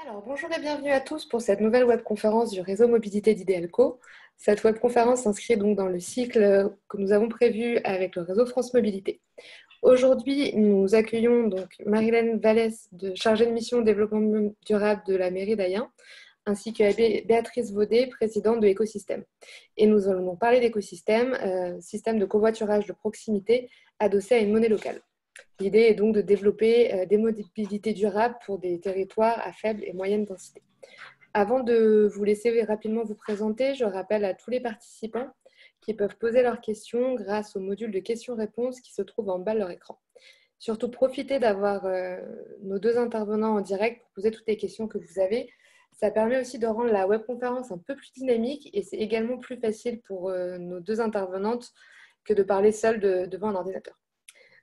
Alors, bonjour et bienvenue à tous pour cette nouvelle webconférence du réseau mobilité d'Idealco. Cette webconférence s'inscrit donc dans le cycle que nous avons prévu avec le réseau France Mobilité. Aujourd'hui, nous accueillons donc Marilène Vallès, chargée de mission développement durable de la mairie d'Ayen, ainsi que Béatrice Vaudet, présidente de Écosystème. Et nous allons donc parler d'écosystème, système de covoiturage de proximité adossé à une monnaie locale. L'idée est donc de développer des mobilités durables pour des territoires à faible et moyenne densité. Avant de vous laisser rapidement vous présenter, je rappelle à tous les participants qui peuvent poser leurs questions grâce au module de questions-réponses qui se trouve en bas de leur écran. Surtout, profitez d'avoir nos deux intervenants en direct pour poser toutes les questions que vous avez. Ça permet aussi de rendre la webconférence un peu plus dynamique et c'est également plus facile pour nos deux intervenantes que de parler seule devant un ordinateur.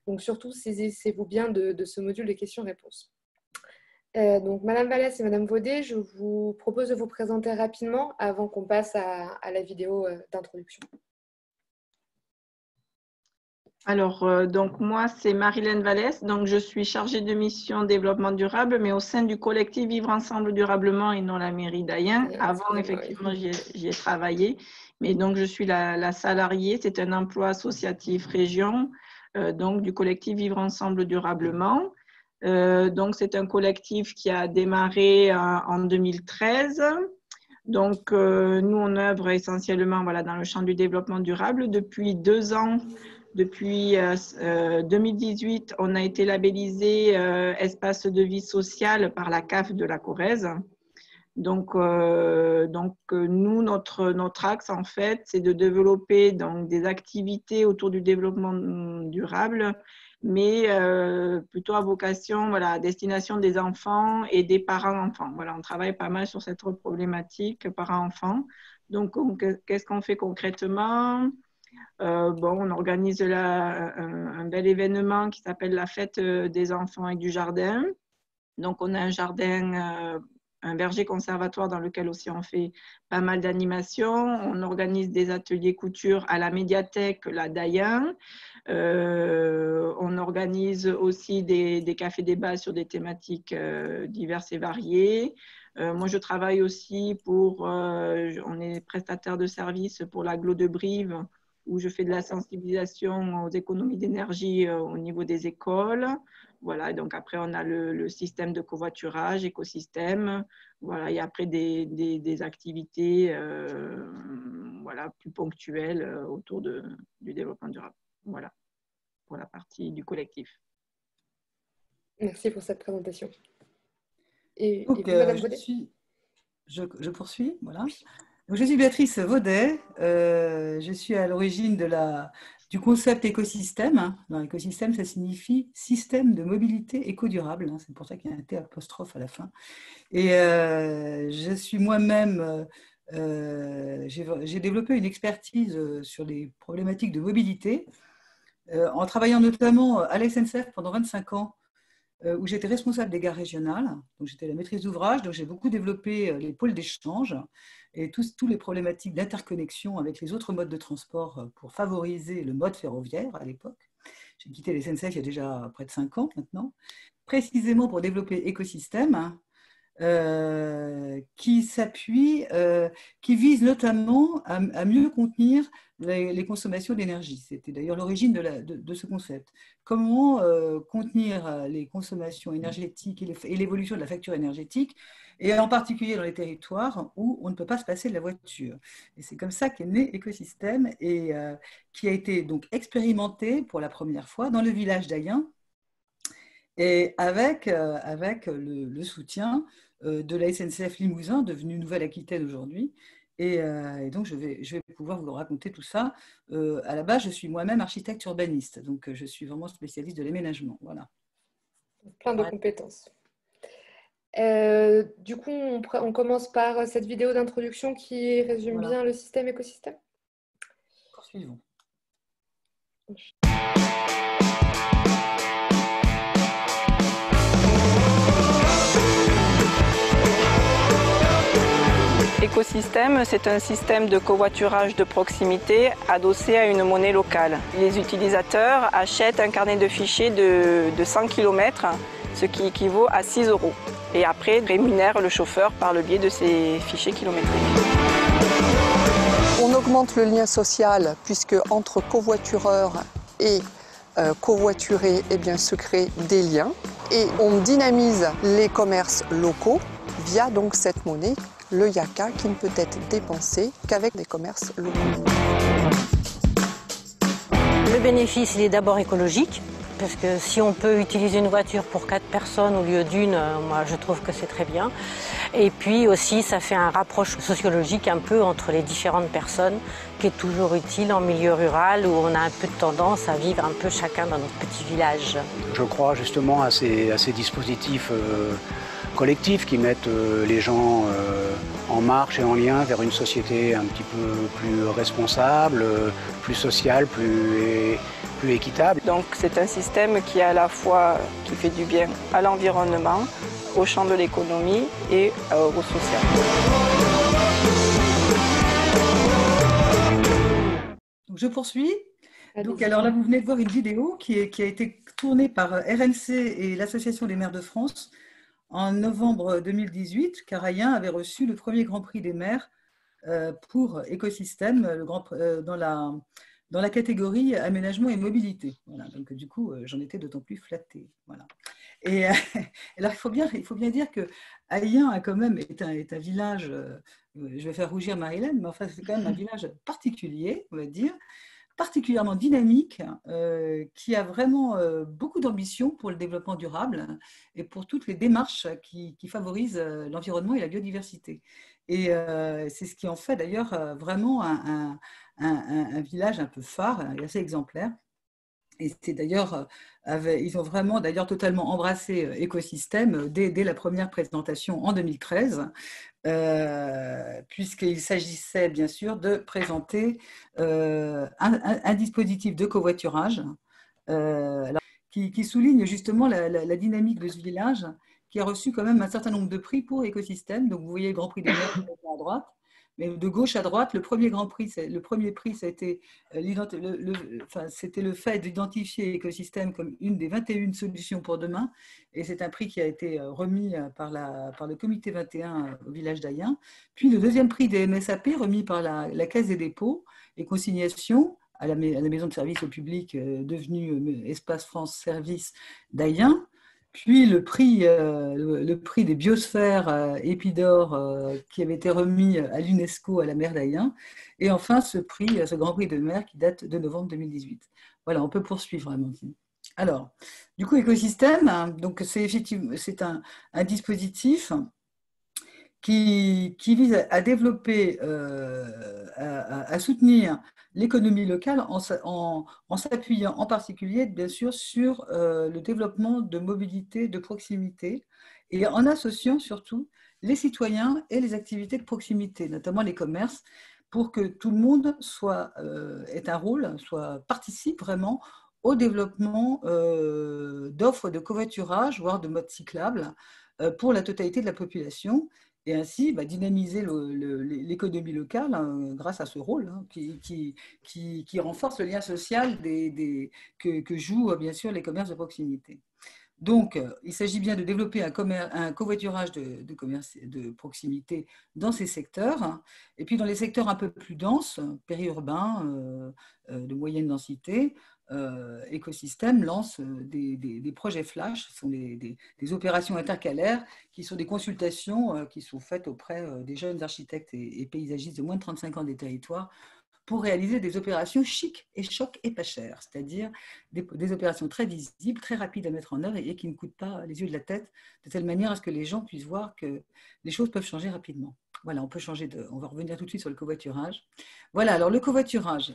Donc surtout, saisissez-vous bien de ce module de questions-réponses. Donc Madame Vallès et Madame Vaudet, je vous propose de vous présenter rapidement avant qu'on passe à la vidéo d'introduction. Alors, donc moi, c'est Marilène Vallès. Donc, je suis chargée de mission développement durable, mais au sein du collectif Vivre Ensemble Durablement et non la mairie d'Ayen. Avant, effectivement, j'y ai travaillé. Mais donc, je suis la salariée. C'est un emploi associatif région, donc du collectif Vivre Ensemble Durablement. Donc, c'est un collectif qui a démarré en 2013. Donc, nous, on œuvre essentiellement dans le champ du développement durable. Depuis 2 ans, depuis 2018, on a été labellisé espace de vie sociale par la CAF de la Corrèze. Donc nous, notre axe, en fait, c'est de développer donc, des activités autour du développement durable, mais plutôt à vocation, à destination des enfants et des parents-enfants. Voilà, on travaille pas mal sur cette problématique parents-enfants. Donc, qu'est-ce qu'on fait concrètement ? On organise un bel événement qui s'appelle la fête des enfants et du jardin. Donc, on a un jardin, un verger conservatoire dans lequel aussi on fait pas mal d'animations. On organise des ateliers couture à la médiathèque, la d'Ayen. On organise aussi des cafés-débats sur des thématiques diverses et variées. Moi, je travaille aussi on est prestataire de services pour l'agglo de Brive, où je fais de la sensibilisation aux économies d'énergie au niveau des écoles. Voilà, donc après, on a le système de covoiturage, écosystème. Voilà, et après des activités plus ponctuelles autour du développement durable. Voilà, pour la partie du collectif. Merci pour cette présentation. Et Donc, Madame Vaudet ? Je poursuis, voilà. Donc, je suis Béatrice Vaudet, je suis à l'origine du concept écosystème. Dans l'écosystème, ça signifie système de mobilité éco-durable, c'est pour ça qu'il y a un T apostrophe à la fin. Et je suis moi-même, j'ai développé une expertise sur les problématiques de mobilité, en travaillant notamment à la SNCF pendant 25 ans, où j'étais responsable des gares régionales. Donc, j'étais la maîtrise d'ouvrage, donc j'ai beaucoup développé les pôles d'échange et tous les problématiques d'interconnexion avec les autres modes de transport pour favoriser le mode ferroviaire à l'époque. J'ai quitté les SNCF il y a déjà près de 5 ans maintenant, précisément pour développer écosystème, qui vise notamment à mieux contenir les consommations d'énergie. C'était d'ailleurs l'origine de ce concept. Comment contenir les consommations énergétiques et l'évolution de la facture énergétique, et en particulier dans les territoires où on ne peut pas se passer de la voiture. Et c'est comme ça qu'est né Écosystème, et qui a été donc expérimenté pour la première fois dans le village d'Ayen, et avec le soutien de la SNCF Limousin, devenue Nouvelle-Aquitaine aujourd'hui. Et donc, je vais pouvoir vous raconter tout ça. À la base, je suis moi-même architecte urbaniste, donc je suis vraiment spécialiste de l'aménagement. Voilà. Plein de compétences. Du coup, on commence par cette vidéo d'introduction qui résume bien le système écosystème. Poursuivons. Écosystème, c'est un système de covoiturage de proximité adossé à une monnaie locale. Les utilisateurs achètent un carnet de fichiers de 100 km, ce qui équivaut à 6 €. et après rémunère le chauffeur par le biais de ses fichiers kilométriques. On augmente le lien social puisque entre covoitureurs et covoiturés, eh bien, se créent des liens et on dynamise les commerces locaux via donc cette monnaie, le Yaka, qui ne peut être dépensé qu'avec des commerces locaux. Le bénéfice, il est d'abord écologique, parce que si on peut utiliser une voiture pour 4 personnes au lieu d'une, moi je trouve que c'est très bien. Et puis aussi, ça fait un rapprochement sociologique un peu entre les différentes personnes, qui est toujours utile en milieu rural, où on a un peu de tendance à vivre un peu chacun dans notre petit village. Je crois justement à ces dispositifs collectifs qui mettent les gens en marche et en lien vers une société un petit peu plus responsable, plus sociale, plus équitable. Donc c'est un système qui à la fois qui fait du bien à l'environnement, au champ de l'économie et au social. Donc je poursuis. Donc, alors là, vous venez de voir une vidéo qui a été tournée par RNC et l'Association des maires de France en novembre 2018, car Ayen avait reçu le premier Grand Prix des maires pour écosystème dans la catégorie aménagement et mobilité. Voilà, donc du coup, j'en étais d'autant plus flattée. Voilà. Et alors, il faut bien dire que Ayen a quand même est un village, je vais faire rougir Marilyn, mais enfin, c'est quand même un village particulier, on va dire, particulièrement dynamique, qui a vraiment beaucoup d'ambition pour le développement durable et pour toutes les démarches qui favorisent l'environnement et la biodiversité. Et c'est ce qui en fait d'ailleurs vraiment un village un peu phare et assez exemplaire. Et c'est d'ailleurs, ils ont vraiment d'ailleurs totalement embrassé écosystème dès la première présentation en 2013, puisqu'il s'agissait bien sûr de présenter un dispositif de covoiturage qui souligne justement la dynamique de ce village, qui a reçu quand même un certain nombre de prix pour écosystème. Donc vous voyez le Grand Prix des maires à droite. Mais de gauche à droite, le premier prix, ça a été c'était le fait d'identifier l'écosystème comme une des 21 solutions pour demain. Et c'est un prix qui a été remis par le comité 21 au village d'Ayen. Puis le deuxième prix des MSAP, remis par la Caisse des dépôts et consignations à la maison de service au public devenue Espace France Service d'Ayen. Puis le prix des biosphères Épidore qui avait été remis à l'UNESCO à la mer d'Ayen. Et enfin ce Grand Prix de mer qui date de novembre 2018. Voilà, on peut poursuivre, Amandine. Alors, du coup, écosystème, donc c'est un dispositif qui vise à développer, à soutenir l'économie locale en s'appuyant en particulier, bien sûr, sur le développement de mobilité de proximité et en associant surtout les citoyens et les activités de proximité, notamment les commerces, pour que tout le monde ait un rôle, participe vraiment au développement d'offres de covoiturage, voire de modes cyclables, pour la totalité de la population. Et ainsi dynamiser l'économie locale grâce à ce rôle qui renforce le lien social que jouent bien sûr les commerces de proximité. Donc, il s'agit bien de développer un covoiturage de proximité dans ces secteurs. Et puis, dans les secteurs un peu plus denses, périurbains, de moyenne densité, Écosystème lance des projets flash, ce sont des opérations intercalaires qui sont des consultations qui sont faites auprès des jeunes architectes et paysagistes de moins de 35 ans des territoires pour réaliser des opérations chic et choc et pas chères, c'est-à-dire des opérations très visibles, très rapides à mettre en œuvre et qui ne coûtent pas les yeux de la tête, de telle manière à ce que les gens puissent voir que les choses peuvent changer rapidement. Voilà, on va revenir tout de suite sur le covoiturage. Voilà, alors le covoiturage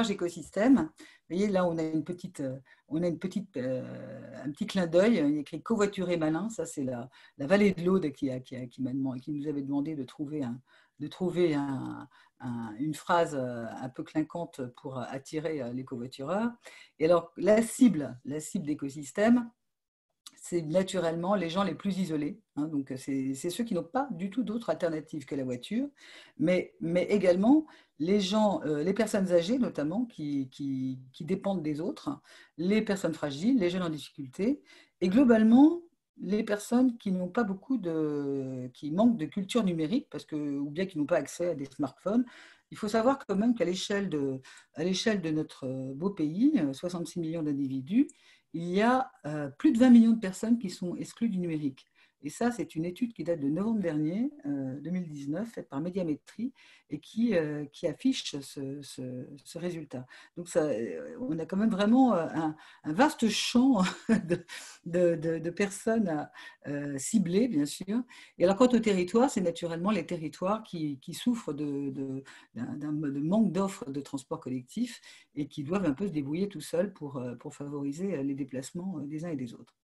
écosystème. Vous voyez, là, on a un petit clin d'œil. Il y a écrit covoiturer malin. Ça, c'est la vallée de l'Aude qui nous avait demandé de trouver une phrase un peu clinquante pour attirer les covoitureurs. Et alors, la cible d'écosystème, c'est naturellement les gens les plus isolés. Donc, c'est ceux qui n'ont pas du tout d'autre alternative que la voiture, mais également les personnes âgées, notamment, qui dépendent des autres, les personnes fragiles, les jeunes en difficulté. Et globalement, les personnes qui n'ont pas qui manquent de culture numérique ou bien qui n'ont pas accès à des smartphones. Il faut savoir quand même qu'à l'échelle de notre beau pays, 66 millions d'individus, il y a plus de 20 millions de personnes qui sont exclues du numérique. Et ça, c'est une étude qui date de novembre dernier, 2019, faite par Médiamétrie, et qui affiche ce résultat. Donc, on a quand même vraiment un vaste champ de personnes à cibler, bien sûr. Et alors, quant au territoire, c'est naturellement les territoires qui souffrent d'un manque d'offres de transport collectif et qui doivent un peu se débrouiller tout seuls pour favoriser les déplacements des uns et des autres.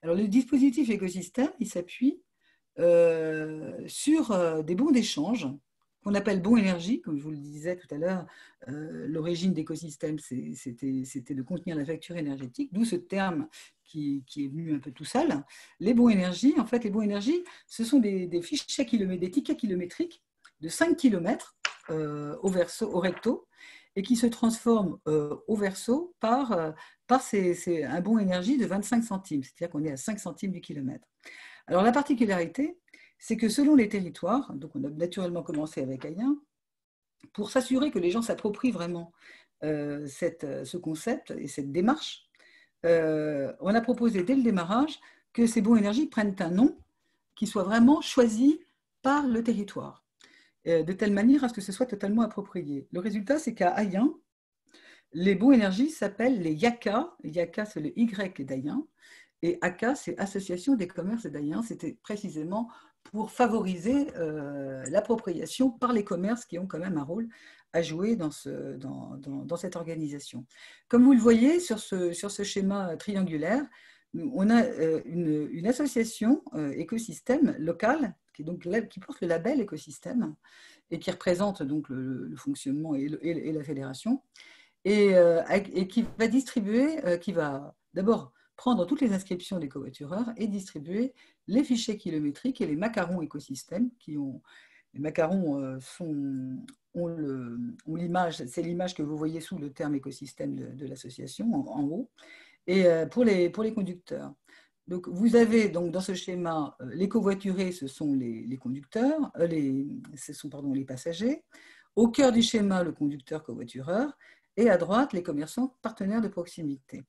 Alors, le dispositif écosystème, il s'appuie sur des bons d'échange qu'on appelle bons énergie, comme je vous le disais tout à l'heure. L'origine d'écosystème, c'était de contenir la facture énergétique, d'où ce terme qui est venu un peu tout seul. Les bons énergie, en fait, les bons énergie, ce sont des fichiers kilomètres, des tickets kilométriques de 5 km au recto, et qui se transforment au verso par un bon énergie de 25 centimes, c'est-à-dire qu'on est à 5 centimes du kilomètre. Alors la particularité, c'est que selon les territoires, donc on a naturellement commencé avec Ayen, pour s'assurer que les gens s'approprient vraiment ce concept et cette démarche, on a proposé dès le démarrage que ces bons énergies prennent un nom qui soit vraiment choisi par le territoire, de telle manière à ce que ce soit totalement approprié. Le résultat, c'est qu'à Ayen, les bons énergies s'appellent les YACA. YACA, c'est le Y d'Ayen. Et ACA, c'est Association des commerces d'Ayen. C'était précisément pour favoriser l'appropriation par les commerces qui ont quand même un rôle à jouer dans cette organisation. Comme vous le voyez sur ce schéma triangulaire, on a une association écosystème locale qui porte le label écosystème et qui représente donc le fonctionnement et la fédération, et qui va distribuer, qui va d'abord prendre toutes les inscriptions des covoitureurs et distribuer les fichiers kilométriques et les macarons écosystèmes les macarons ont l'image, c'est l'image que vous voyez sous le terme écosystème de l'association en haut, et pour les conducteurs. Donc, vous avez donc dans ce schéma les covoiturés, ce sont les conducteurs, ce sont les passagers. Au cœur du schéma, le conducteur covoitureur, et à droite, les commerçants partenaires de proximité.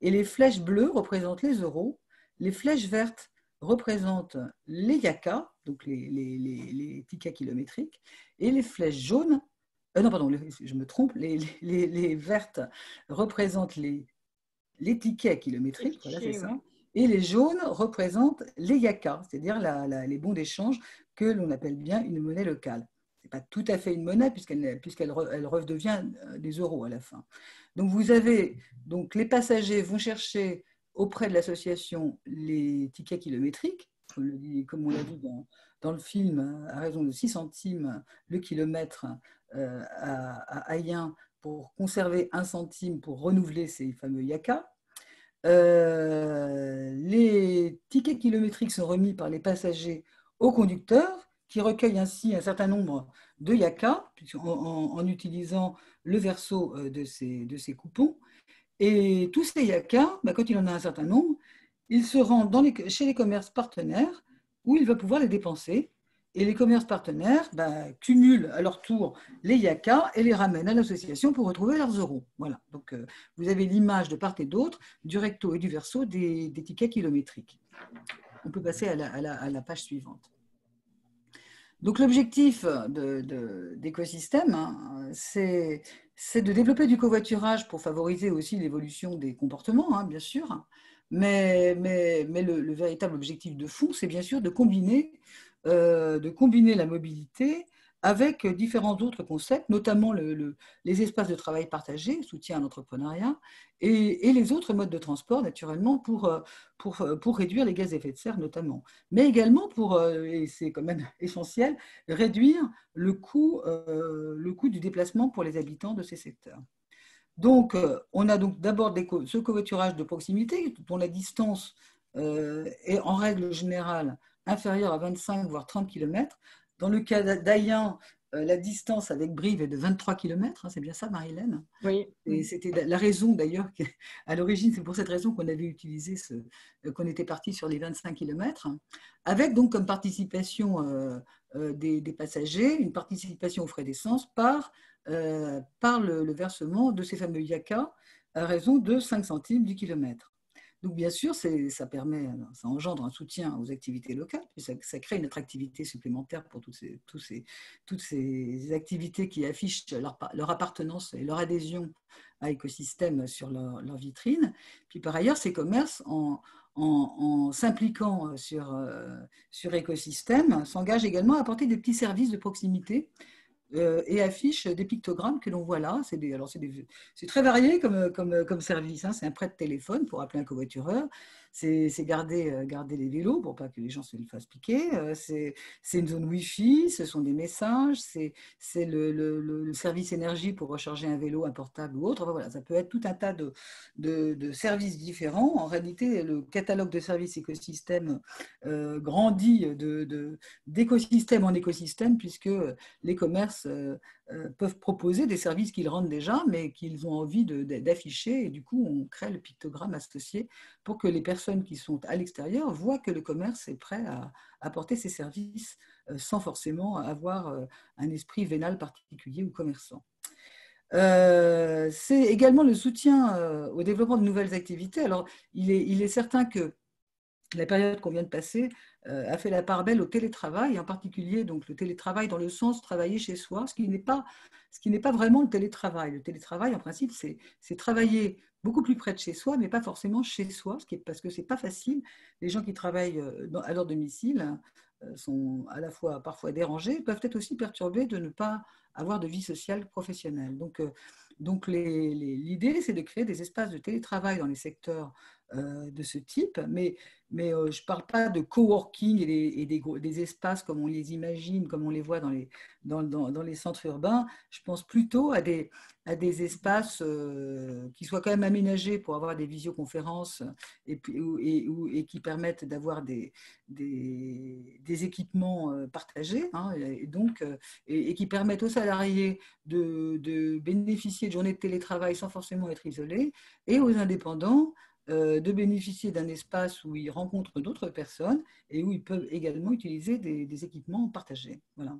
Et les flèches bleues représentent les euros, les flèches vertes représentent les YACA, donc les tickets kilométriques, et les flèches jaunes, non pardon, je me trompe, les vertes représentent les tickets kilométriques, voilà, c'est ça. Et les jaunes représentent les YACA, c'est-à-dire les bons d'échange que l'on appelle bien une monnaie locale. Ce n'est pas tout à fait une monnaie puisqu'elle redevient des euros à la fin. Donc donc les passagers vont chercher auprès de l'association les tickets kilométriques, comme on l'a vu dans le film, à raison de 6 centimes le kilomètre à Ayen, pour conserver 1 centime pour renouveler ces fameux YACA. Les tickets kilométriques sont remis par les passagers aux conducteurs, qui recueillent ainsi un certain nombre de YACA en utilisant le verso de ces coupons. Et tous ces YACA, quand il en a un certain nombre, il se rend chez les commerces partenaires où il va pouvoir les dépenser. Et les commerces partenaires cumulent à leur tour les YACA et les ramènent à l'association pour retrouver leurs euros. Voilà. Donc, vous avez l'image de part et d'autre du recto et du verso des tickets kilométriques. On peut passer à la page suivante. Donc, l'objectif d'écosystème, c'est de développer du covoiturage pour favoriser aussi l'évolution des comportements, bien sûr. Mais le véritable objectif de fond, c'est bien sûr de combiner la mobilité avec différents autres concepts, notamment les espaces de travail partagés, soutien à l'entrepreneuriat, et les autres modes de transport, naturellement, pour réduire les gaz à effet de serre, notamment. Mais également et c'est quand même essentiel, réduire le coût du déplacement pour les habitants de ces secteurs. Donc, on a donc d'abord ce covoiturage de proximité, dont la distance est en règle générale inférieure à 25 voire 30 km. Dans le cas d'Ayen, la distance avec Brive est de 23 km, hein, c'est bien ça, Marie-Hélène? Oui. Et c'était la raison d'ailleurs, à l'origine, c'est pour cette raison qu'on avait utilisé qu'on était parti sur les 25 km, avec donc comme participation des passagers, une participation aux frais d'essence par le versement de ces fameux IACA à raison de 5 centimes du kilomètre. Donc, bien sûr, ça engendre un soutien aux activités locales, puis ça crée une attractivité supplémentaire pour toutes ces activités qui affichent leur appartenance et leur adhésion à l'écosystème sur leur vitrine. Puis, par ailleurs, ces commerces, en s'impliquant sur écosystème, s'engagent également à apporter des petits services de proximité et affiche des pictogrammes que l'on voit là. C'est très varié comme service, hein. C'est un prêt de téléphone pour appeler un covoitureur, c'est garder les vélos pour pas que les gens se les fassent piquer, c'est une zone Wi-Fi, ce sont des messages, c'est le service énergie pour recharger un vélo, un portable ou autre. Enfin, voilà, ça peut être tout un tas de services différents. En réalité, le catalogue de services écosystème grandit d'écosystème en écosystème, puisque les commerces peuvent proposer des services qu'ils rendent déjà, mais qu'ils ont envie d'afficher. Et du coup, on crée le pictogramme associé pour que les personnes qui sont à l'extérieur voient que le commerce est prêt à apporter ses services sans forcément avoir un esprit vénal particulier ou commerçant. C'est également le soutien au développement de nouvelles activités. Alors, il est certain que la période qu'on vient de passer a fait la part belle au télétravail, et en particulier donc, le télétravail dans le sens travailler chez soi, ce qui n'est pas vraiment le télétravail. Le télétravail, en principe, c'est travailler beaucoup plus près de chez soi, mais pas forcément chez soi, parce que ce n'est pas facile. Les gens qui travaillent à leur domicile sont à la fois parfois dérangés, peuvent être aussi perturbés de ne pas avoir de vie sociale professionnelle. Donc l'idée, c'est de créer des espaces de télétravail dans les secteurs de ce type, mais je ne parle pas de coworking et des espaces comme on les imagine, comme on les voit dans les centres urbains. Je pense plutôt à des espaces qui soient quand même aménagés pour avoir des visioconférences et qui permettent d'avoir des équipements partagés, hein, et qui permettent aux salariés de bénéficier de journées de télétravail sans forcément être isolés, et aux indépendants de bénéficier d'un espace où ils rencontrent d'autres personnes et où ils peuvent également utiliser des équipements partagés. Voilà.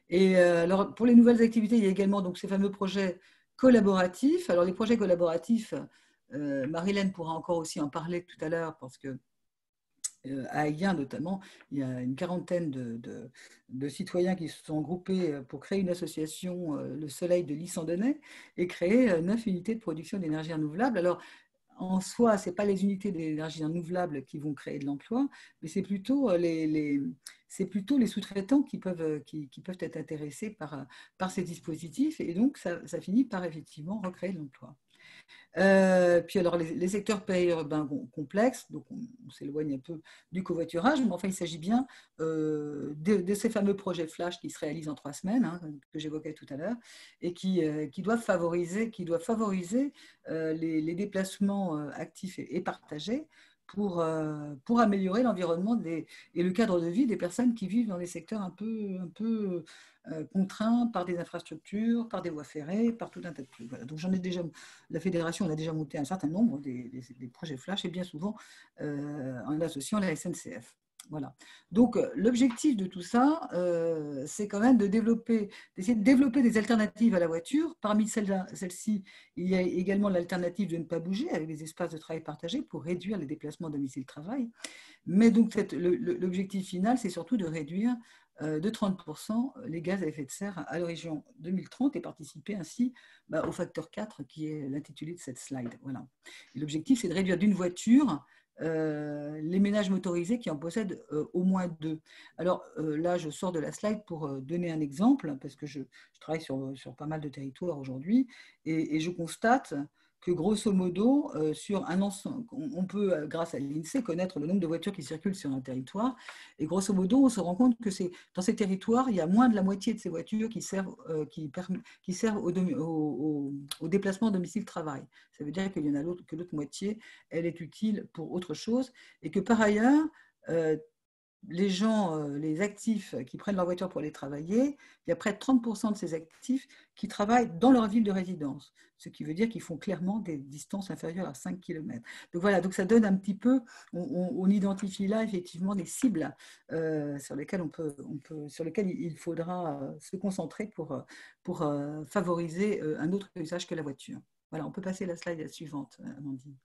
Et alors, pour les nouvelles activités, il y a également donc, ces fameux projets collaboratifs. Alors, les projets collaboratifs, Marie-Hélène pourra encore aussi en parler tout à l'heure, parce que à Aiguien notamment, il y a une quarantaine de citoyens qui se sont groupés pour créer une association, Le Soleil de l'Issandonnais, et créer 9 unités de production d'énergie renouvelable. Alors, en soi, ce n'est pas les unités d'énergie renouvelable qui vont créer de l'emploi, mais c'est plutôt les sous-traitants qui peuvent être intéressés par ces dispositifs, et donc ça finit par effectivement recréer de l'emploi. Puis alors les secteurs périurbains complexes, donc on s'éloigne un peu du covoiturage, mais enfin il s'agit bien de ces fameux projets flash qui se réalisent en 3 semaines, hein, que j'évoquais tout à l'heure, et qui doivent favoriser les déplacements actifs et partagés pour améliorer l'environnement et le cadre de vie des personnes qui vivent dans des secteurs un peu contraints par des infrastructures, par des voies ferrées, par tout un tas de trucs. Voilà. Donc la fédération a déjà monté un certain nombre des projets flash, et bien souvent en associant la SNCF. Voilà. Donc l'objectif de tout ça, c'est quand même d'essayer de développer des alternatives à la voiture. Parmi celles-ci, il y a également l'alternative de ne pas bouger, avec des espaces de travail partagés pour réduire les déplacements domicile-travail. Mais donc l'objectif final, c'est surtout de réduire de 30% les gaz à effet de serre à l'horizon 2030, et participer ainsi au facteur 4 qui est l'intitulé de cette slide. Voilà. L'objectif, c'est de réduire d'une voiture les ménages motorisés qui en possèdent au moins 2. Alors là, je sors de la slide pour donner un exemple, parce que je travaille sur pas mal de territoires aujourd'hui, et je constate que grosso modo, sur un ensemble, on peut, grâce à l'INSEE, connaître le nombre de voitures qui circulent sur un territoire. Et grosso modo, on se rend compte que dans ces territoires, il y a moins de la moitié de ces voitures qui servent au déplacement domicile-travail. Ça veut dire qu'il y en a que l'autre moitié, elle est utile pour autre chose. Et que par ailleurs, les gens, les actifs qui prennent leur voiture pour aller travailler, il y a près de 30% de ces actifs qui travaillent dans leur ville de résidence, ce qui veut dire qu'ils font clairement des distances inférieures à 5 km. Donc voilà, donc ça donne un petit peu, on identifie là effectivement des cibles sur lesquelles sur lesquelles il faudra se concentrer pour favoriser un autre usage que la voiture. Voilà, on peut passer la slide suivante, Amandine.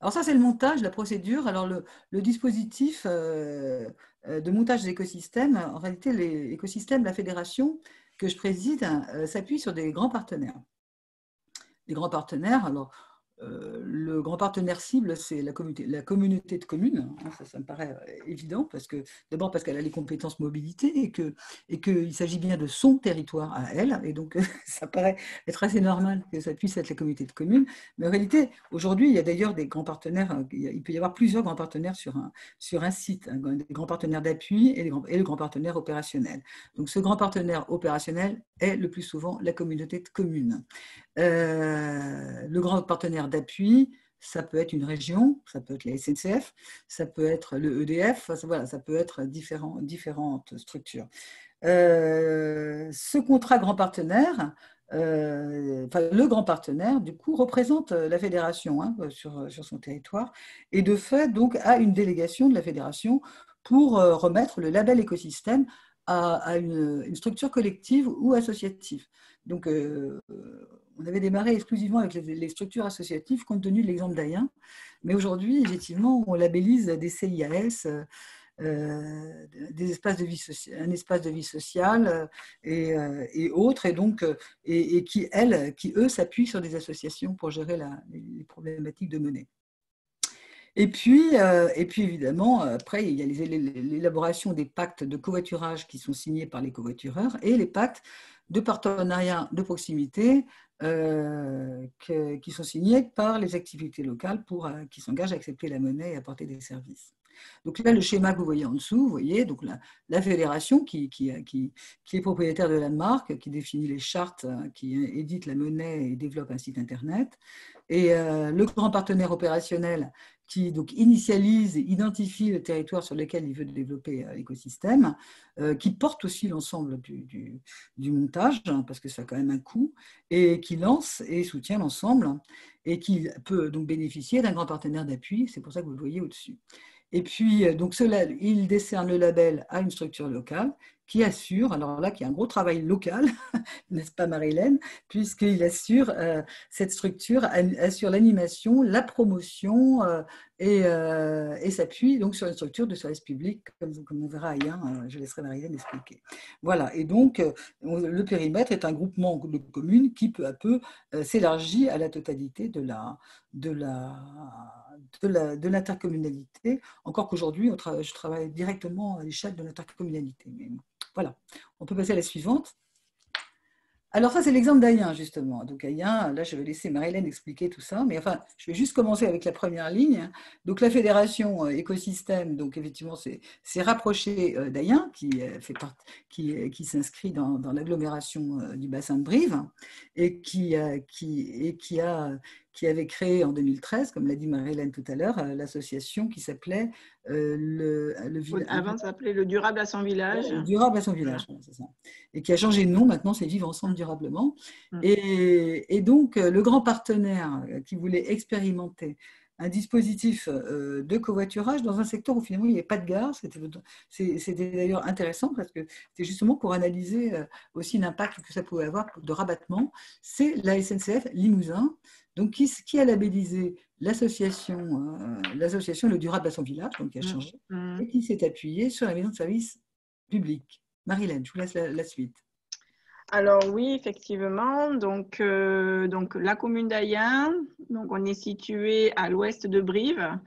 Alors ça, c'est le montage, la procédure. Alors le dispositif de montage des écosystèmes, en réalité, les écosystèmes, la fédération que je préside, s'appuie sur des grands partenaires. Des grands partenaires, alors le grand partenaire cible, c'est la communauté de communes. Ça me paraît évident, d'abord parce qu'elle a les compétences mobilité et qu'il s'agit bien de son territoire à elle. Et donc, ça paraît être assez normal que ça puisse être la communauté de communes. Mais en réalité, aujourd'hui, il y a d'ailleurs des grands partenaires. Il peut y avoir plusieurs grands partenaires sur un site, des grands partenaires d'appui et le grand partenaire opérationnel. Donc, ce grand partenaire opérationnel est le plus souvent la communauté de communes. Le grand partenaire d'appui, ça peut être une région, ça peut être la SNCF, ça peut être le EDF, voilà, ça peut être différentes structures. Ce contrat grand partenaire, le grand partenaire, du coup, représente la fédération sur son territoire et de fait, donc, a une délégation de la fédération pour remettre le label écosystème à une structure collective ou associative. Donc, on avait démarré exclusivement avec les structures associatives compte tenu de l'exemple d'Ayen, mais aujourd'hui, effectivement, on labellise des CIAS, des espaces de vie un espace de vie sociale et autres, et qui, eux, s'appuient sur des associations pour gérer les problématiques de monnaie. Et puis, évidemment, après, il y a l'élaboration des pactes de covoiturage qui sont signés par les covoitureurs et les pactes de partenariat de proximité qui sont signés par les activités locales qui s'engagent à accepter la monnaie et apporter des services. Donc là, le schéma que vous voyez en dessous, vous voyez donc la fédération qui est propriétaire de la marque, qui définit les chartes, qui édite la monnaie et développe un site internet, et le grand partenaire opérationnel qui donc initialise et identifie le territoire sur lequel il veut développer l'écosystème, qui porte aussi l'ensemble du montage, parce que ça a quand même un coût, et qui lance et soutient l'ensemble, et qui peut donc bénéficier d'un grand partenaire d'appui, c'est pour ça que vous le voyez au-dessus. Et puis, donc, il décerne le label à une structure locale qui assure, alors là, qui a un gros travail local, n'est-ce pas Marie-Hélène, puisqu'il assure, cette structure assure l'animation, la promotion et s'appuie donc sur une structure de service public, comme on verra ailleurs, je laisserai Marie-Hélène expliquer. Voilà, et donc, le périmètre est un groupement de communes qui, peu à peu, s'élargit à la totalité de l'intercommunalité, encore qu'aujourd'hui, je travaille directement à l'échelle de l'intercommunalité. Mais voilà, on peut passer à la suivante. Alors ça, c'est l'exemple d'Ayen, justement. Donc Ayen, là, je vais laisser Marie-Hélène expliquer tout ça, mais enfin, je vais juste commencer avec la première ligne. Donc la fédération écosystème, donc effectivement, c'est rapproché d'Ayen, qui s'inscrit dans l'agglomération du bassin de Brive, et qui avait créé en 2013, comme l'a dit Marie-Hélène tout à l'heure, l'association qui s'appelait Avant, ça s'appelait le Durable à son village. Le Durable à son village, voilà, c'est ça. Et qui a changé de nom, maintenant c'est Vivre ensemble durablement. Et donc, le grand partenaire qui voulait expérimenter un dispositif de covoiturage dans un secteur où finalement il n'y avait pas de gare. C'était d'ailleurs intéressant parce que c'était justement pour analyser aussi l'impact que ça pouvait avoir de rabattement. C'est la SNCF Limousin, donc qui a labellisé l'association Le Durable à son village, donc qui a changé, et qui s'est appuyée sur la maison de service public. Marie-Hélène, je vous laisse la suite. Alors oui, effectivement, donc la commune d'Ayen, donc on est situé à l'ouest de Brive,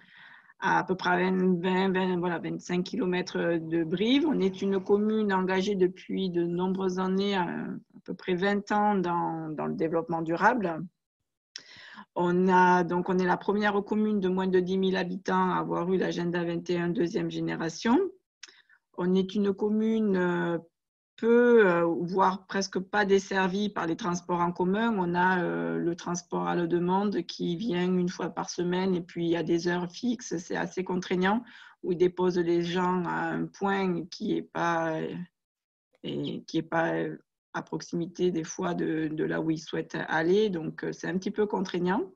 à peu près 25 km de Brive. On est une commune engagée depuis de nombreuses années, à peu près 20 ans dans le développement durable. On est la première commune de moins de 10 000 habitants à avoir eu l'agenda 21 deuxième génération. On est une commune peu, voire presque pas desservis par les transports en commun. On a le transport à la demande qui vient une fois par semaine et puis il y a des heures fixes, c'est assez contraignant, où ils déposent les gens à un point qui n'est pas à proximité des fois de là où ils souhaitent aller. Donc, c'est un petit peu contraignant.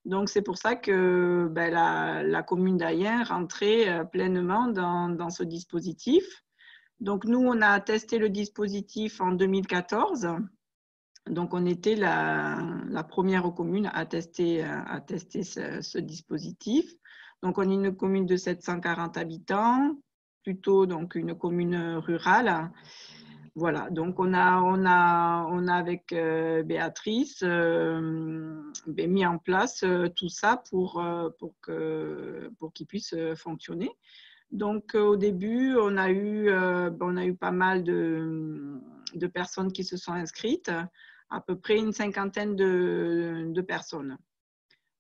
Donc, c'est pour ça que la commune d'Ayen rentrait pleinement dans ce dispositif. Donc, nous, on a testé le dispositif en 2014. Donc, on était la première commune à tester ce dispositif. Donc, on est une commune de 740 habitants, plutôt donc une commune rurale. Voilà, donc on a avec Béatrice mis en place tout ça pour qu'il puisse fonctionner. Donc, au début, on a eu pas mal de personnes qui se sont inscrites, à peu près une cinquantaine de personnes.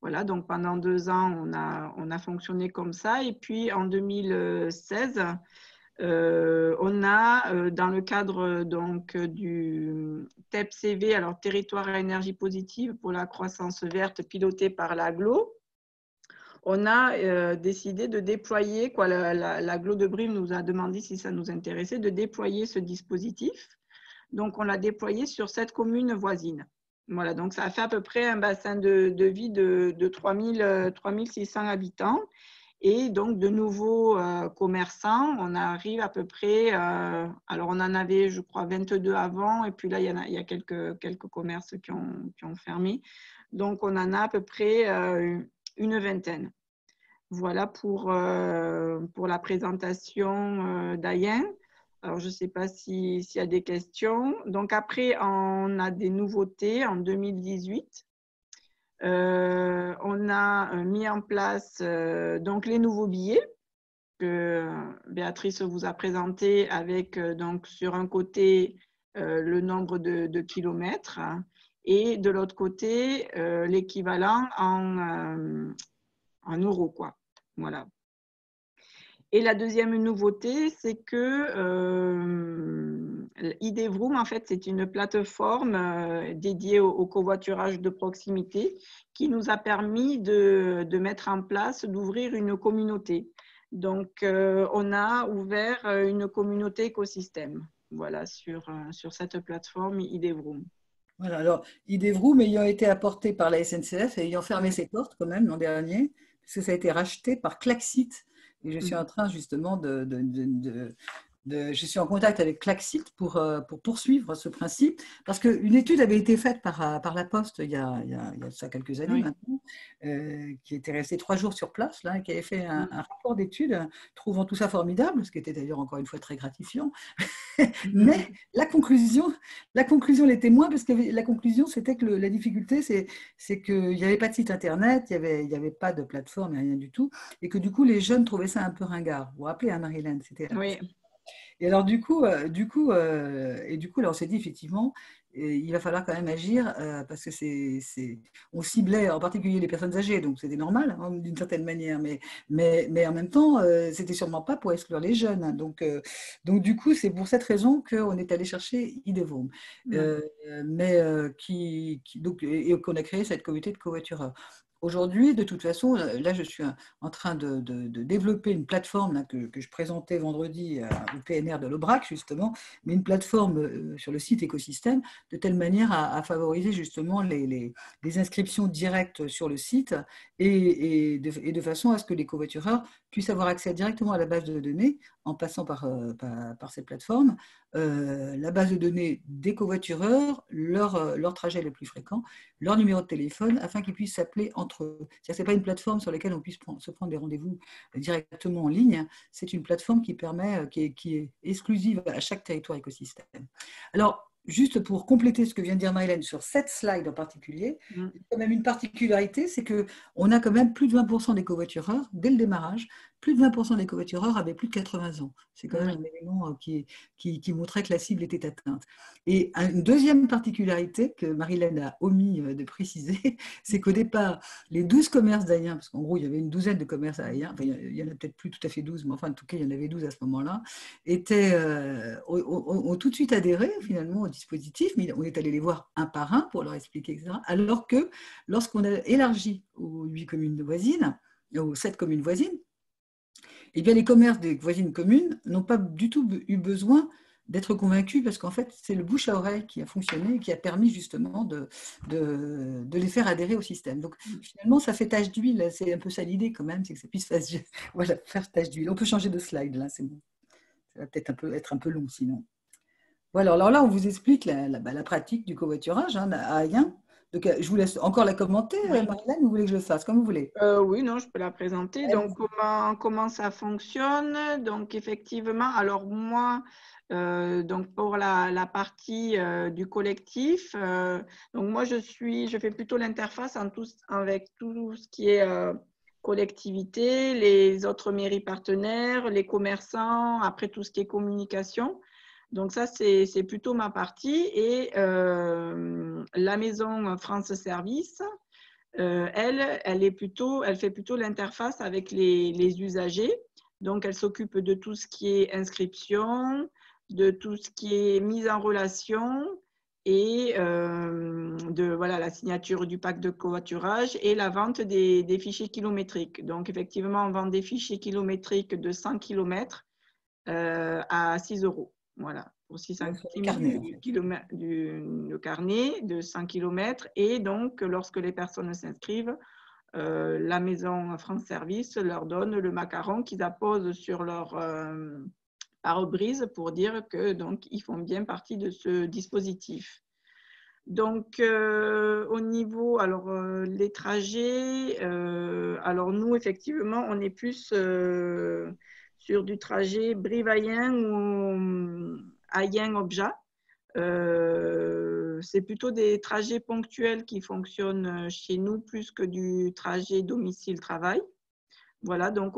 Voilà, donc pendant 2 ans, on a fonctionné comme ça. Et puis, en 2016, on a, dans le cadre donc, du TEPCV, alors Territoire à énergie positive pour la croissance verte, piloté par l'AGLO, on a décidé de déployer, l'AGLO de Brive nous a demandé si ça nous intéressait, de déployer ce dispositif. Donc, on l'a déployé sur 7 communes voisines. Voilà, donc ça a fait à peu près un bassin de vie de 3600 habitants. Et donc, de nouveaux commerçants, on arrive à peu près, alors on en avait, je crois, 22 avant, et puis là, il y a quelques commerces qui ont fermé. Donc, on en a à peu près une vingtaine. Voilà pour la présentation d'Ayen. Alors, je ne sais pas s'il y a des questions. Donc, après, on a des nouveautés en 2018. On a mis en place donc les nouveaux billets que Béatrice vous a présentés avec donc sur un côté le nombre de kilomètres et de l'autre côté l'équivalent en euros, quoi. Voilà. Et la deuxième nouveauté, c'est que Idevroom, en fait, c'est une plateforme dédiée au covoiturage de proximité qui nous a permis de mettre en place, d'ouvrir une communauté. Donc, on a ouvert une communauté écosystème, voilà, sur cette plateforme Idevroom. Voilà, alors Idevroom ayant été apporté par la SNCF et ayant fermé ses portes quand même l'an dernier, parce que ça a été racheté par Klaxit. Et je suis en train justement je suis en contact avec Klaxit pour poursuivre ce principe, parce qu'une étude avait été faite par la Poste il y a ça quelques années maintenant, qui était restée 3 jours sur place, là, qui avait fait un rapport d'étude, trouvant tout ça formidable, ce qui était d'ailleurs encore une fois très gratifiant. Mais la conclusion l'était moins, parce que la conclusion, c'était que la difficulté, c'est qu'il n'y avait pas de site internet, il n'y avait pas de plateforme, rien du tout, et que du coup, les jeunes trouvaient ça un peu ringard. Vous vous rappelez, hein, Marilène, c'était... Oui. Et alors, du coup, là, on s'est dit, effectivement, il va falloir quand même agir, parce que on ciblait en particulier les personnes âgées, donc c'était normal, hein, d'une certaine manière, mais en même temps, c'était sûrement pas pour exclure les jeunes. Hein, donc, du coup, c'est pour cette raison qu'on est allé chercher Idevroom, et qu'on a créé cette communauté de covoitureurs. Aujourd'hui, de toute façon, là, je suis en train de développer une plateforme là, que je présentais vendredi au PNR de l'Aubrac, justement, mais une plateforme sur le site écosystème, de telle manière à favoriser justement les inscriptions directes sur le site et de façon à ce que les covoitureurs puissent avoir accès directement à la base de données en passant par cette plateforme, la base de données des covoitureurs, leur trajet le plus fréquent, leur numéro de téléphone, afin qu'ils puissent s'appeler entre eux. Ce n'est pas une plateforme sur laquelle on puisse se prendre des rendez-vous directement en ligne, c'est une plateforme qui est exclusive à chaque territoire écosystème. Alors, juste pour compléter ce que vient de dire Marilène sur cette slide en particulier, il y a quand même une particularité, c'est qu'on a quand même plus de 20% des covoitureurs, dès le démarrage, plus de 20% des covoitureurs avaient plus de 80 ans. C'est quand même Oui. un élément qui montrait que la cible était atteinte. Et une deuxième particularité que Marilène a omis de préciser, c'est qu'au départ, les 12 commerces d'Ayen, parce qu'en gros, il y avait une douzaine de commerces à Ayen, enfin, il y en a peut-être plus tout à fait 12, mais enfin, en tout cas, il y en avait 12 à ce moment-là, ont tout de suite adhéré finalement au dispositif, mais on est allé les voir un par un pour leur expliquer, etc. Alors que lorsqu'on a élargi aux 8 communes voisines, aux 7 communes voisines, eh bien, les commerces des voisines communes n'ont pas du tout eu besoin d'être convaincus parce qu'en fait, c'est le bouche à oreille qui a fonctionné et qui a permis justement de les faire adhérer au système. Donc, finalement, ça fait tache d'huile. C'est un peu ça l'idée quand même, c'est que ça puisse faire tache d'huile. On peut changer de slide, là, c'est bon. Ça va peut-être être un peu long sinon. Voilà, alors là, on vous explique la pratique du covoiturage à Ayen. Donc, je vous laisse encore la commenter, Oui. Marilène, ou vous voulez que je le fasse, comme vous voulez. Oui, non, je peux la présenter. Donc, comment ça fonctionne? Donc, effectivement, alors moi, donc pour la partie du collectif, donc moi, je fais plutôt l'interface avec tout ce qui est collectivité, les autres mairies partenaires, les commerçants, après tout ce qui est communication. Donc ça, c'est plutôt ma partie. Et la maison France Service, elle fait plutôt l'interface avec les usagers. Donc, elle s'occupe de tout ce qui est inscription, de tout ce qui est mise en relation et voilà, la signature du pacte de covoiturage et la vente des fichiers kilométriques. Donc, effectivement, on vend des fichiers kilométriques de 100 km à 6 €. Voilà, pour 600 km le carnet de 100 km. Et donc, lorsque les personnes s'inscrivent, la maison France Service leur donne le macaron qu'ils apposent sur leur pare-brise pour dire que donc ils font bien partie de ce dispositif. Donc, au niveau, alors les trajets, alors nous, effectivement, on est plus sur du trajet Brive-Ayen ou Ayen-Obja. C'est plutôt des trajets ponctuels qui fonctionnent chez nous plus que du trajet domicile-travail. Voilà, donc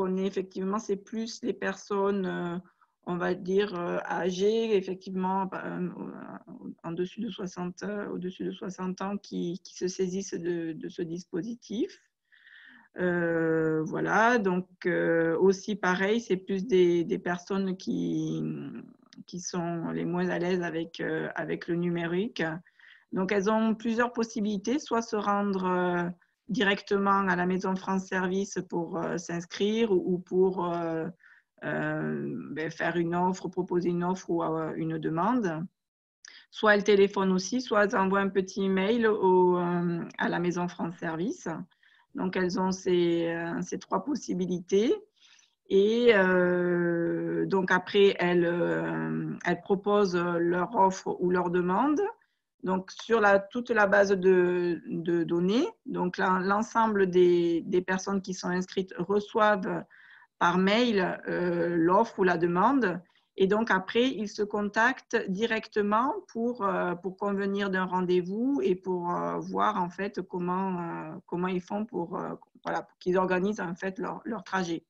c'est plus les personnes, on va dire, âgées, effectivement, au-dessus de 60 ans qui se saisissent de ce dispositif. Voilà, donc aussi pareil, c'est plus des personnes qui sont les moins à l'aise avec le numérique. Donc, elles ont plusieurs possibilités, soit se rendre directement à la Maison France Service pour s'inscrire ou pour faire une offre, proposer une offre ou une demande. Soit elles téléphonent aussi, soit elles envoient un petit email à la Maison France Service. Donc, elles ont ces 3 possibilités. Et donc, après, elles proposent leur offre ou leur demande. Donc, sur toute la base de données, donc l'ensemble des personnes qui sont inscrites reçoivent par mail l'offre ou la demande. Et donc, après, ils se contactent directement pour convenir d'un rendez-vous et pour voir en fait comment ils font pour qu'ils organisent en fait leur trajet.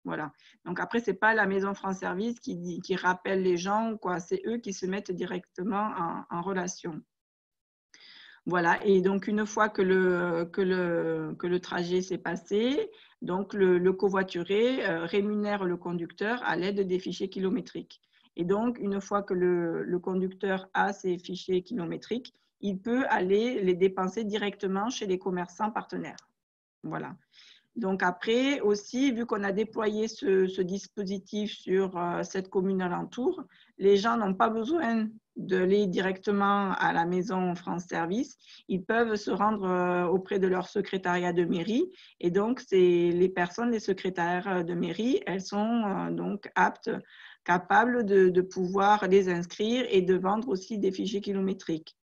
Voilà. Donc, après, ce n'est pas la Maison France Service qui rappelle les gens, quoi. C'est eux qui se mettent directement en relation. Voilà, et donc une fois que le trajet s'est passé, donc le covoituré rémunère le conducteur à l'aide des fichiers kilométriques. Et donc, une fois que le conducteur a ces fichiers kilométriques, il peut aller les dépenser directement chez les commerçants partenaires. Voilà. Donc après aussi, vu qu'on a déployé ce dispositif sur cette commune alentour, les gens n'ont pas besoin d'aller directement à la Maison France Service. Ils peuvent se rendre auprès de leur secrétariat de mairie. Et donc, les personnes des secrétaires de mairie, elles sont donc aptes, capables de pouvoir les inscrire et de vendre aussi des fichiers kilométriques.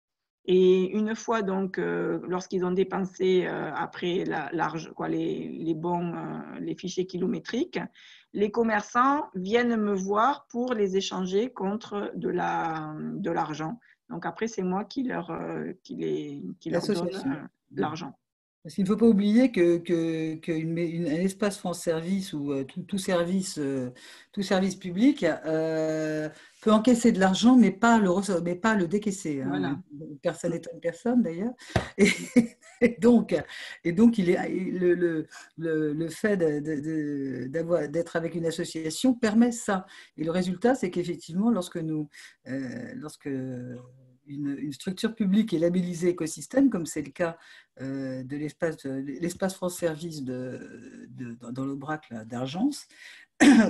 Et une fois, donc, lorsqu'ils ont dépensé après les fichiers kilométriques, les commerçants viennent me voir pour les échanger contre de l'argent. Donc, après, c'est moi qui leur donne l'argent. Parce qu'il ne faut pas oublier un espace France Service ou tout service public peut encaisser de l'argent, mais pas le décaisser. Hein. Voilà. Personne n'étonne personne d'ailleurs. Et, et donc, le fait d'être avec une association permet ça. Et le résultat, c'est qu'effectivement, lorsque une structure publique est labellisée écosystème, comme c'est le cas de l'espace France Service dans l'Aubrac d'Argence,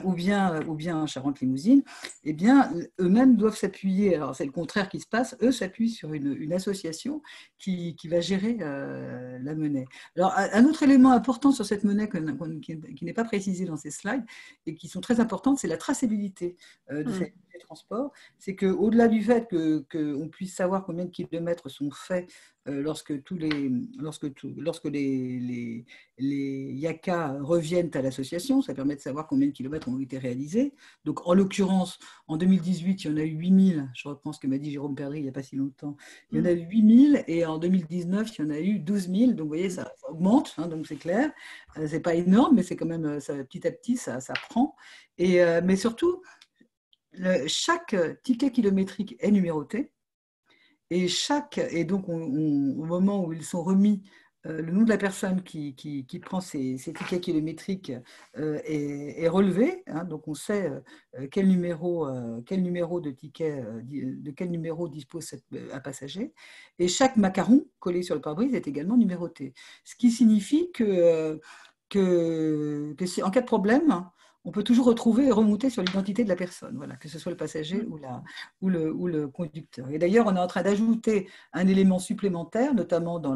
ou bien en Charente-Limousine, eh bien, eux-mêmes doivent s'appuyer, alors c'est le contraire qui se passe, eux s'appuient sur une association qui va gérer la monnaie. Alors, un autre élément important sur cette monnaie qui n'est pas précisé dans ces slides et qui sont très importantes, c'est la traçabilité de ces transports. C'est qu'au-delà du fait qu'on puisse savoir combien de kilomètres sont faits lorsque les YACA reviennent à l'association, ça permet de savoir combien de kilomètres ont été réalisés. Donc, en l'occurrence, en 2018, il y en a eu 8000. Je reprends ce que m'a dit Jérôme Perdry il n'y a pas si longtemps. Il y en a eu 8000 et en 2019, il y en a eu 12 000. Donc, vous voyez, ça augmente, hein, donc c'est clair. Ce n'est pas énorme, mais c'est quand même, petit à petit, ça prend. Mais surtout, chaque ticket kilométrique est numéroté. Et donc, au moment où ils sont remis, le nom de la personne qui prend ces tickets kilométriques est relevé. Hein, donc, on sait quel numéro de ticket, de quel numéro dispose un passager. Et chaque macaron collé sur le pare-brise est également numéroté. Ce qui signifie que en cas de problème, on peut toujours retrouver et remonter sur l'identité de la personne, voilà, que ce soit le passager ou le conducteur. Et d'ailleurs, on est en train d'ajouter un élément supplémentaire, notamment dans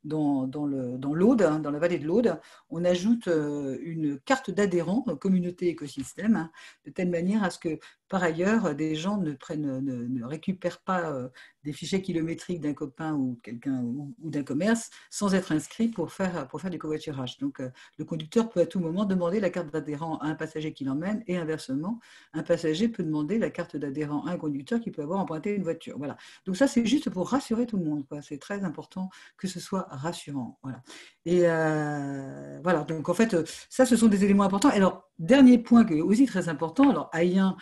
l'Aude, hein, dans la vallée de l'Aude. On ajoute une carte d'adhérent, communauté écosystème, hein, de telle manière à ce que, par ailleurs, des gens ne récupèrent pas des fichiers kilométriques d'un copain ou quelqu'un ou d'un commerce sans être inscrit pour faire du covoiturage. Donc, le conducteur peut à tout moment demander la carte d'adhérent à un passager qui l'emmène et inversement, un passager peut demander la carte d'adhérent à un conducteur qui peut avoir emprunté une voiture. Voilà. Donc ça, c'est juste pour rassurer tout le monde, quoi. C'est très important que ce soit rassurant. Voilà. Et voilà. Donc en fait, ça, ce sont des éléments importants. Alors, dernier point qui est aussi très important. Alors, Ayen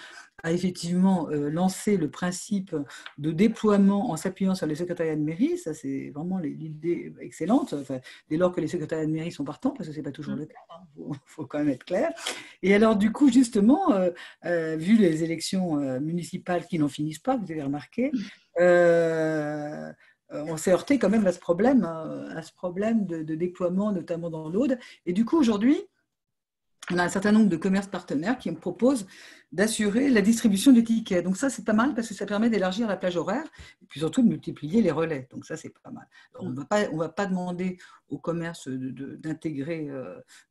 a effectivement lancé le principe de déploiement en s'appuyant sur les secrétariats de mairie. Ça, c'est vraiment l'idée excellente, enfin, dès lors que les secrétariats de mairie sont partants, parce que ce n'est pas toujours le cas, hein, faut quand même être clair. Et alors, du coup, justement, vu les élections municipales qui n'en finissent pas, vous avez remarqué, on s'est heurté quand même à ce problème de déploiement, notamment dans l'Aude. Et du coup, aujourd'hui, on a un certain nombre de commerces partenaires qui me proposent d'assurer la distribution des tickets. Donc ça, c'est pas mal parce que ça permet d'élargir la plage horaire et puis surtout de multiplier les relais. Donc ça, c'est pas mal. Alors, on va pas demander aux commerces d'intégrer,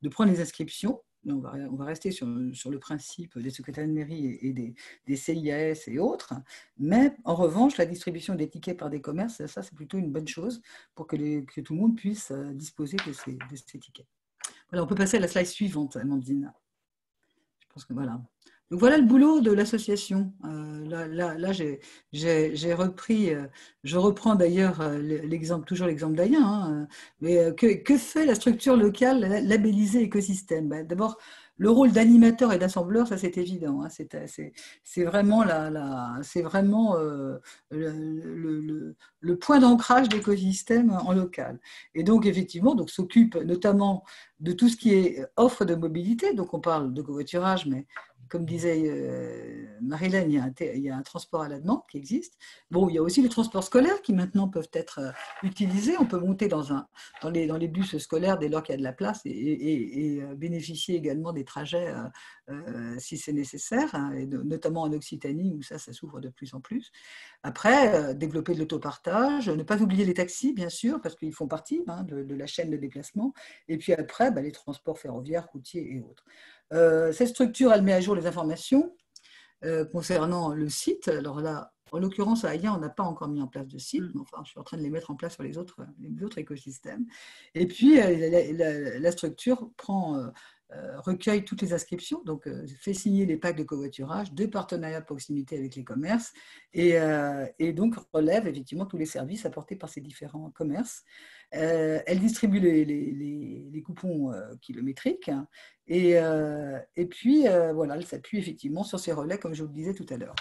de prendre les inscriptions. On va rester sur le principe des secrétaires de mairie et des CIAS et autres. Mais en revanche, la distribution des tickets par des commerces, ça, c'est plutôt une bonne chose pour que tout le monde puisse disposer de ces tickets. Voilà, on peut passer à la slide suivante, Amandine. Je pense que voilà. Donc voilà le boulot de l'association. Là j'ai repris, je reprends d'ailleurs toujours l'exemple d'Ayen, hein, mais que fait la structure locale labellisée écosystème? D'abord, le rôle d'animateur et d'assembleur, ça c'est évident. Hein, c'est vraiment, le point d'ancrage d'écosystème en local. Et donc effectivement, s'occupe notamment de tout ce qui est offre de mobilité. Donc on parle de covoiturage, mais comme disait Marilène, il y a un transport à la demande qui existe. Bon, il y a aussi les transports scolaires qui maintenant peuvent être utilisés. On peut monter dans les bus scolaires dès lors qu'il y a de la place et bénéficier également des trajets si c'est nécessaire, hein, et notamment en Occitanie où ça s'ouvre de plus en plus. Après, développer de l'autopartage, ne pas oublier les taxis, bien sûr, parce qu'ils font partie, hein, de la chaîne de déplacement. Et puis après, les transports ferroviaires, routiers et autres. Cette structure, elle met à jour les informations concernant le site. Alors là, en l'occurrence, à Ayen, on n'a pas encore mis en place de site, mais enfin, je suis en train de les mettre en place sur les autres écosystèmes. Et puis, la structure recueille toutes les inscriptions, donc fait signer les packs de covoiturage, de partenariat de proximité avec les commerces, et donc relève effectivement tous les services apportés par ces différents commerces. Elle distribue les coupons kilométriques et puis voilà, elle s'appuie effectivement sur ces relais, comme je vous le disais tout à l'heure.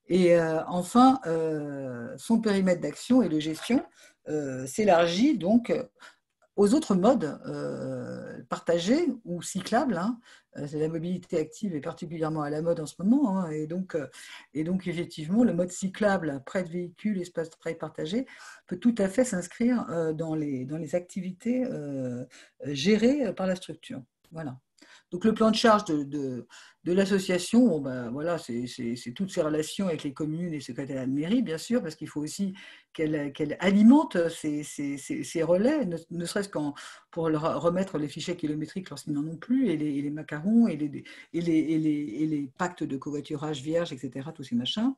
Et enfin, son périmètre d'action et de gestion s'élargit donc aux autres modes partagés ou cyclables. Hein. La mobilité active est particulièrement à la mode en ce moment. Hein, et donc, effectivement, le mode cyclable, prêt de véhicule, espace de travail partagé, peut tout à fait s'inscrire dans les activités gérées par la structure. Voilà. Donc, le plan de charge de l'association, bon, ben, voilà, c'est toutes ces relations avec les communes et secrétariats de mairie, bien sûr, parce qu'il faut aussi qu'elle alimente ces relais, ne serait-ce pour leur remettre les fichiers kilométriques lorsqu'ils n'en ont plus, et les macarons, et les pactes de covoiturage vierge, etc., tous ces machins.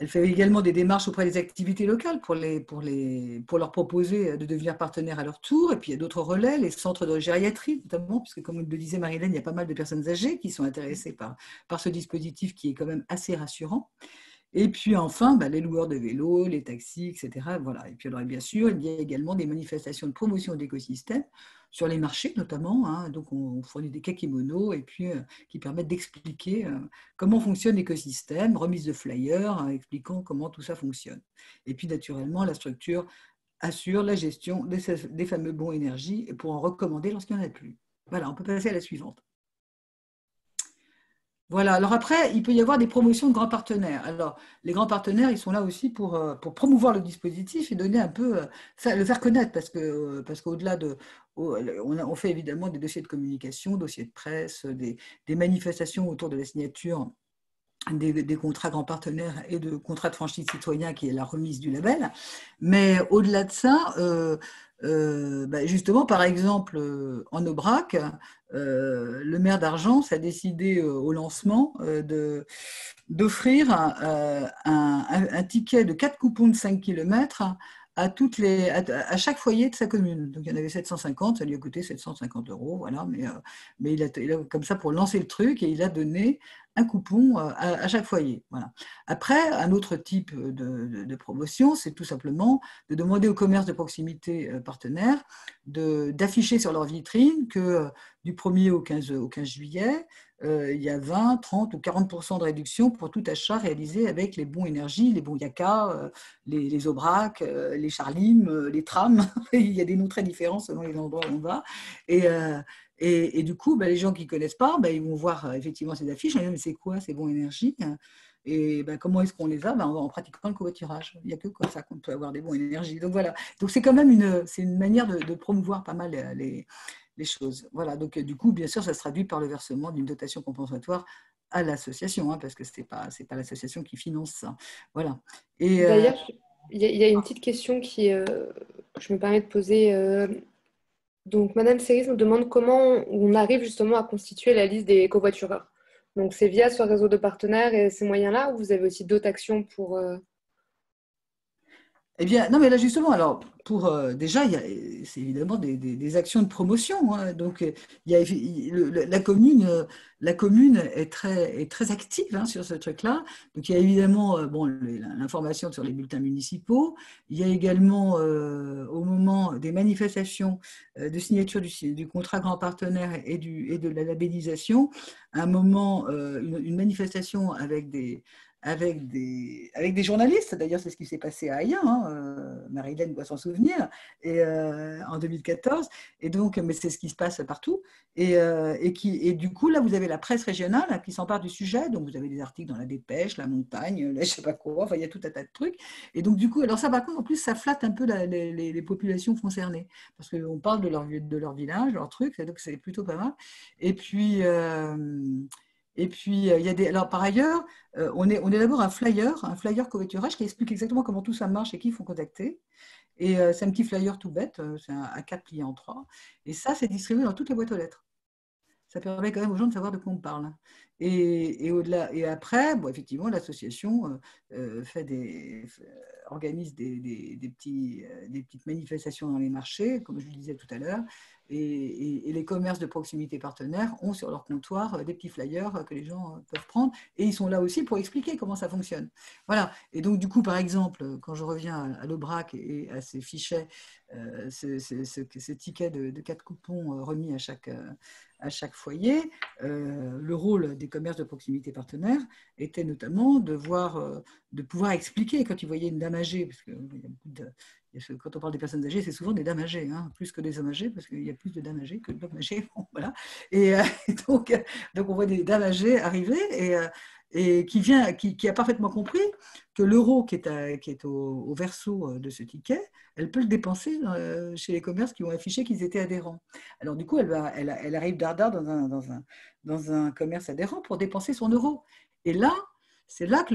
Elle fait également des démarches auprès des activités locales pour leur proposer de devenir partenaires à leur tour. Et puis il y a d'autres relais, les centres de gériatrie notamment, puisque comme le disait Marie-Hélène, il y a pas mal de personnes âgées qui sont intéressées par ce dispositif qui est quand même assez rassurant. Et puis enfin, les loueurs de vélos, les taxis, etc. Voilà. Et puis alors, bien sûr, il y a également des manifestations de promotion d'écosystèmes sur les marchés notamment. Hein. Donc on fournit des kakimonos et puis qui permettent d'expliquer comment fonctionne l'écosystème, remise de flyers expliquant comment tout ça fonctionne. Et puis naturellement, la structure assure la gestion des fameux bons énergie pour en recommander lorsqu'il n'y en a plus. Voilà, on peut passer à la suivante. Voilà, alors après, il peut y avoir des promotions de grands partenaires. Alors, les grands partenaires, ils sont là aussi pour promouvoir le dispositif et donner un peu, le faire connaître, parce qu'au-delà on fait évidemment des dossiers de communication, dossiers de presse, des manifestations autour de la signature des contrats grands partenaires et de contrats de franchise citoyen, qui est la remise du label. Mais au-delà de ça, justement, par exemple, en Aubrac, le maire d'Argence a décidé au lancement d'offrir un ticket de 4 coupons de 5 km à chaque foyer de sa commune. Donc il y en avait 750, ça lui a coûté 750 €, voilà, mais il a comme ça pour lancer le truc, et il a donné un coupon à chaque foyer. Voilà. Après, un autre type de promotion, c'est tout simplement de demander aux commerces de proximité partenaires d'afficher sur leur vitrine que du 1er au 15 juillet, il y a 20, 30 ou 40% de réduction pour tout achat réalisé avec les bons énergie, les bons Yaka, les Aubrac, les Charlim, les trams. Il y a des noms très différents selon les endroits où on va. Et du coup, les gens qui ne connaissent pas, ils vont voir effectivement ces affiches. Mais c'est quoi ces bons énergie? Et comment est-ce qu'on les a? En pratiquant le covoiturage. Il n'y a que comme ça qu'on peut avoir des bons énergies. Donc voilà. Donc c'est quand même une manière de promouvoir pas mal les choses. Voilà. Donc du coup, bien sûr, ça se traduit par le versement d'une dotation compensatoire à l'association, hein, parce que c'est pas l'association qui finance ça. Voilà. Et d'ailleurs, il y a une petite question que je me permets de poser. Donc, Madame Cerise nous demande comment on arrive justement à constituer la liste des covoitureurs. Donc, c'est via ce réseau de partenaires et ces moyens-là, ou vous avez aussi d'autres actions pour… Eh bien, non, mais là, justement, alors, déjà, c'est évidemment des actions de promotion. Hein. Donc, la commune est très active, hein, sur ce truc-là. Donc, il y a évidemment l'information sur les bulletins municipaux. Il y a également, au moment des manifestations de signature du contrat grand partenaire et de la labellisation, un moment, une manifestation avec des journalistes. D'ailleurs, c'est ce qui s'est passé à Ayen, hein, Marie-Hélène doit s'en souvenir, en 2014. Et donc, mais c'est ce qui se passe partout. Et du coup, là, vous avez la presse régionale qui s'empare du sujet. Donc, vous avez des articles dans la Dépêche, la Montagne, je ne sais pas quoi. Enfin, il y a tout un tas de trucs. Et donc, du coup, alors ça, par contre, en plus, ça flatte un peu les populations concernées, parce qu'on parle de leur village, leur truc. Donc, c'est plutôt pas mal. Et puis, il y a alors par ailleurs, on élabore un flyer covoiturage qui explique exactement comment tout ça marche et qui il faut contacter. Et c'est un petit flyer tout bête, c'est un A4 plié en 3. Et ça, c'est distribué dans toutes les boîtes aux lettres. Ça permet quand même aux gens de savoir de quoi on parle. Et au-delà, et après, effectivement, l'association organise des petites manifestations dans les marchés, comme je le disais tout à l'heure, et les commerces de proximité partenaires ont sur leur comptoir des petits flyers que les gens peuvent prendre. Et ils sont là aussi pour expliquer comment ça fonctionne. Voilà. Et donc, du coup, par exemple, quand je reviens à l'Aubrac et à ces fichets, ces tickets de 4 coupons remis à chaque foyer, le rôle des commerces de proximité partenaires était notamment de pouvoir expliquer quand ils voyaient une dame âgée, parce que quand on parle des personnes âgées, c'est souvent des dames âgées, hein, plus que des hommes âgés, parce qu'il y a plus de dames âgées que d'hommes âgés. Bon, voilà. Et donc, on voit des dames âgées arriver et qui a parfaitement compris que l'euro qui est au verso de ce ticket, elle peut le dépenser chez les commerces qui ont affiché qu'ils étaient adhérents. Alors du coup, elle arrive dardard dans un commerce adhérent pour dépenser son euro. Et là, c'est là que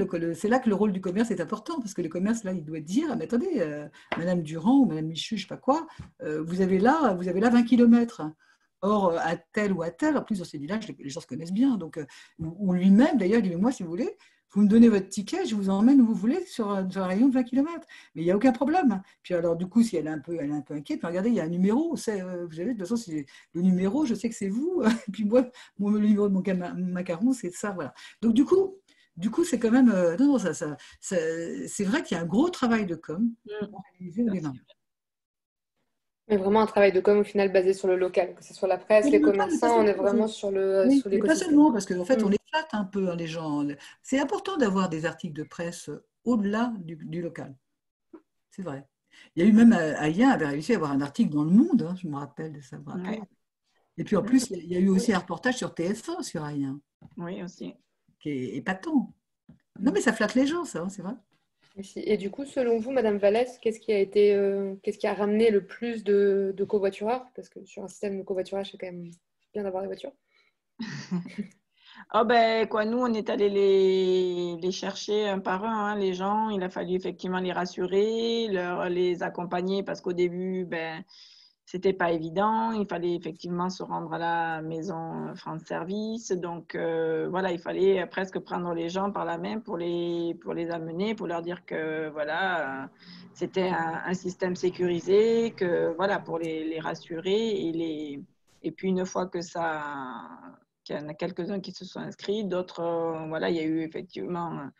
le rôle du commerce est important, parce que le commerce, là, il doit dire, ah, mais attendez, Madame Durand ou Madame Michu, je ne sais pas quoi, vous avez là 20 kilomètres. Or, à tel ou à tel, en plus dans ces villages, les gens se connaissent bien. Donc, ou lui-même, d'ailleurs, il dit, mais moi, si vous voulez, vous me donnez votre ticket, je vous emmène où vous voulez sur un rayon de 20 km. Mais il n'y a aucun problème. Puis alors, du coup, si elle est un peu inquiète, regardez, il y a un numéro. Vous savez, de toute façon, le numéro, je sais que c'est vous. Et puis moi, le numéro de mon macaron, c'est ça. Voilà. Donc, du coup, c'est quand même… non, c'est vrai qu'il y a un gros travail de com à réaliser au départ. Mais vraiment un travail de com au final basé sur le local, que ce soit la presse, les commerçants, on est vraiment sur l'écosystème. Pas seulement, parce qu'en fait, on les flatte un peu, hein, les gens. C'est important d'avoir des articles de presse au-delà du local. C'est vrai. Il y a eu même, Ayen avait réussi à avoir un article dans Le Monde, hein, je me rappelle de ça. Ouais. Et puis en plus, il y a eu aussi un reportage sur TF1 sur Ayen. Oui, aussi. Qui est épatant. Non, mais ça flatte les gens, ça, hein, c'est vrai. Et du coup, selon vous, Madame Vallès, qu'est-ce qui a ramené le plus de covoitureurs? Parce que sur un système de covoiturage, c'est quand même bien d'avoir des voitures. Nous, on est allé les chercher un par un, hein, les gens. Il a fallu effectivement les rassurer, les accompagner, parce qu'au début, c'était pas évident. Il fallait effectivement se rendre à la maison France Service. Donc, il fallait presque prendre les gens par la main pour les amener, pour leur dire que, c'était un système sécurisé, que, pour les rassurer. Et puis, une fois qu'il y en a quelques-uns qui se sont inscrits, d'autres, il y a eu effectivement…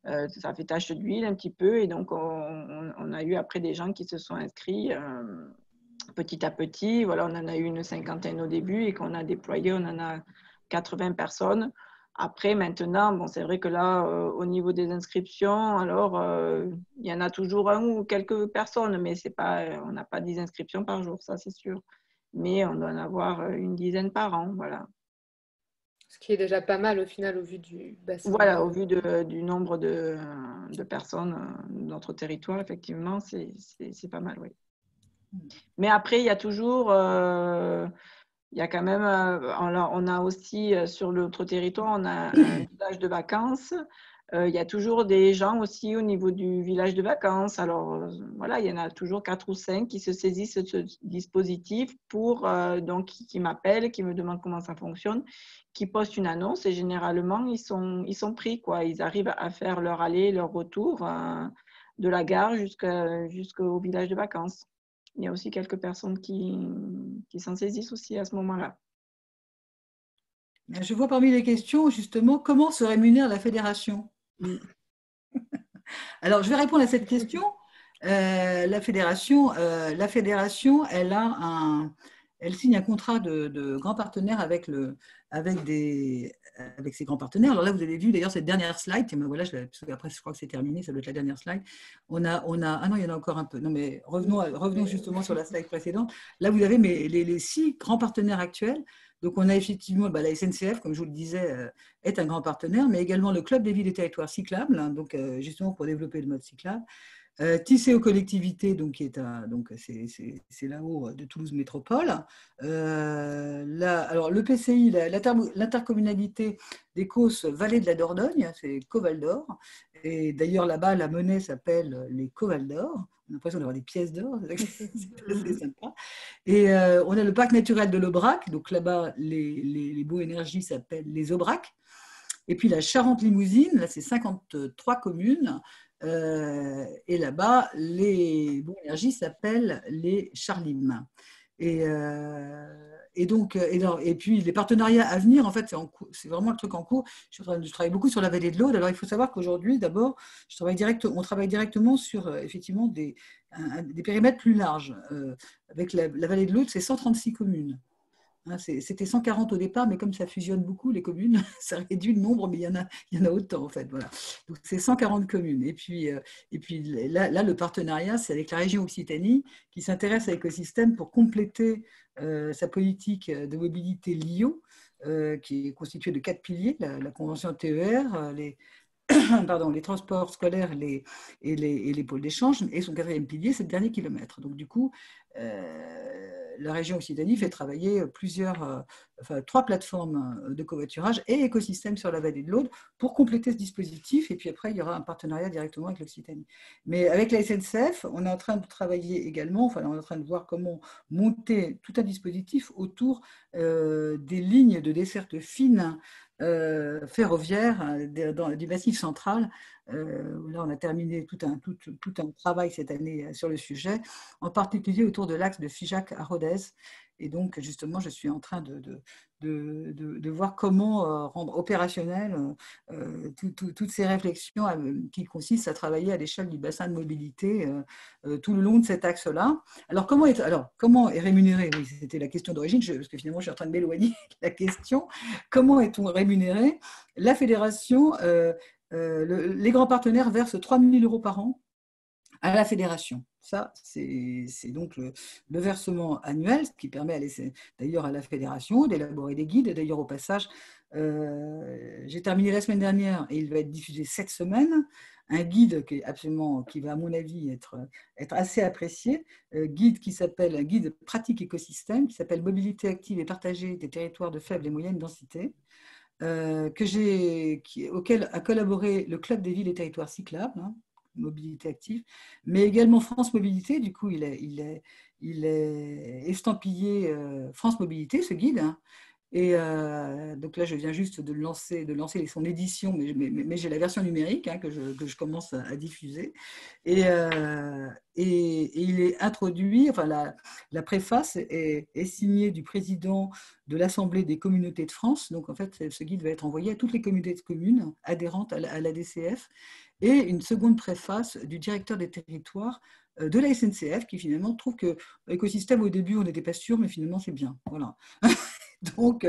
ça fait tache d'huile un petit peu. Et donc, on a eu après des gens qui se sont inscrits… petit à petit, on en a eu une cinquantaine au début et qu'on a déployé, on en a 80 personnes. Après, maintenant, c'est vrai que là, au niveau des inscriptions, alors, il y en a toujours un ou quelques personnes, mais on n'a pas 10 inscriptions par jour, ça c'est sûr. Mais on doit en avoir une dizaine par an, voilà. Ce qui est déjà pas mal au final, au vu du bassin. Voilà, au vu du nombre de personnes de notre territoire, effectivement, c'est pas mal, oui. Mais après, il y a toujours, il y a quand même, on a aussi sur notre territoire, on a un village de vacances. Il y a toujours des gens aussi au niveau du village de vacances. Alors, il y en a toujours 4 ou 5 qui se saisissent de ce dispositif donc qui m'appellent, qui me demandent comment ça fonctionne, qui postent une annonce et généralement, ils sont pris, quoi. Ils arrivent à faire leur aller, leur retour de la gare jusqu'au village de vacances. Il y a aussi quelques personnes qui s'en saisissent aussi à ce moment-là. Je vois parmi les questions, justement, comment se rémunère la fédération? Alors, je vais répondre à cette question. La fédération, elle signe un contrat de grand partenaire avec ses grands partenaires. Alors là, vous avez vu d'ailleurs cette dernière slide. Voilà, après, je crois que c'est terminé, ça doit être la dernière slide. Ah non, il y en a encore un peu. Non, mais revenons justement sur la slide précédente. Là, vous avez les 6 grands partenaires actuels. Donc, on a effectivement la SNCF, comme je vous le disais, est un grand partenaire, mais également le Club des villes et territoires cyclables, hein, donc justement pour développer le mode cyclable. Tisséo Collectivité, c'est là-haut de Toulouse Métropole. Alors, le PCI, l'intercommunalité des Causses Vallée de la Dordogne, c'est Coval d'Or. Et d'ailleurs, là-bas, la monnaie s'appelle les Coval d'Or. On a l'impression d'avoir des pièces d'or, c'est assez sympa. Et on a le parc naturel de l'Aubrac, donc là-bas, les beaux énergies s'appellent les Aubrac. Et puis la Charente-Limousine, là, c'est 53 communes. Et là-bas, les beaux énergies s'appellent les Charlim. Et puis les partenariats à venir, en fait, c'est vraiment le truc en cours. Je travaille beaucoup sur la vallée de l'Aude. Alors il faut savoir qu'aujourd'hui, d'abord, on travaille directement sur effectivement des périmètres plus larges. Avec la vallée de l'Aude, c'est 136 communes. Hein, c'était 140 au départ, mais comme ça fusionne beaucoup, les communes, ça réduit le nombre, mais il y en a autant en fait. Voilà. Donc c'est 140 communes. Et puis là, le partenariat, c'est avec la région Occitanie qui s'intéresse à l'écosystème pour compléter sa politique de mobilité LIO, qui est constituée de 4 piliers, la convention TER, les transports scolaires et les pôles d'échange, et son 4e pilier, c'est le dernier kilomètre. Donc du coup, la région Occitanie fait travailler 3 plateformes de covoiturage et écosystèmes sur la vallée de l'Aude pour compléter ce dispositif. Et puis après, il y aura un partenariat directement avec l'Occitanie. Mais avec la SNCF, on est en train de travailler également, on est en train de voir comment monter tout un dispositif autour des lignes de desserte fine ferroviaire du Massif central. Là, on a terminé tout un travail cette année sur le sujet, en particulier autour de l'axe de Figeac à Rodez. Et donc, justement, je suis en train de voir comment rendre opérationnelles toutes ces réflexions qui consistent à travailler à l'échelle du bassin de mobilité tout le long de cet axe-là. Alors, comment est rémunéré? Oui, c'était la question d'origine, parce que finalement, je suis en train de m'éloigner de la question. Comment est-on rémunéré? La fédération, les grands partenaires versent 3 000 € par an à la fédération. Ça, c'est donc le versement annuel, ce qui permet d'ailleurs à la fédération d'élaborer des guides. Et d'ailleurs, au passage, j'ai terminé la semaine dernière et il va être diffusé cette semaine. Un guide qui va, à mon avis, être assez apprécié, un guide pratique écosystème, qui s'appelle Mobilité active et partagée des territoires de faible et moyenne densité, auquel a collaboré le Club des villes et territoires cyclables, hein, mobilité active, mais également France Mobilité. Du coup, il est estampillé France Mobilité, ce guide. Hein. Et donc là, je viens juste de lancer son édition, mais j'ai la version numérique que je commence à diffuser. Et il est introduit, la préface est signée du président de l'Assemblée des communautés de France. Donc en fait, ce guide va être envoyé à toutes les communautés de communes adhérentes à la DCF, et une seconde préface du directeur des territoires de la SNCF, qui finalement trouve que l'écosystème, au début, on n'était pas sûr, mais finalement, c'est bien. Voilà. Donc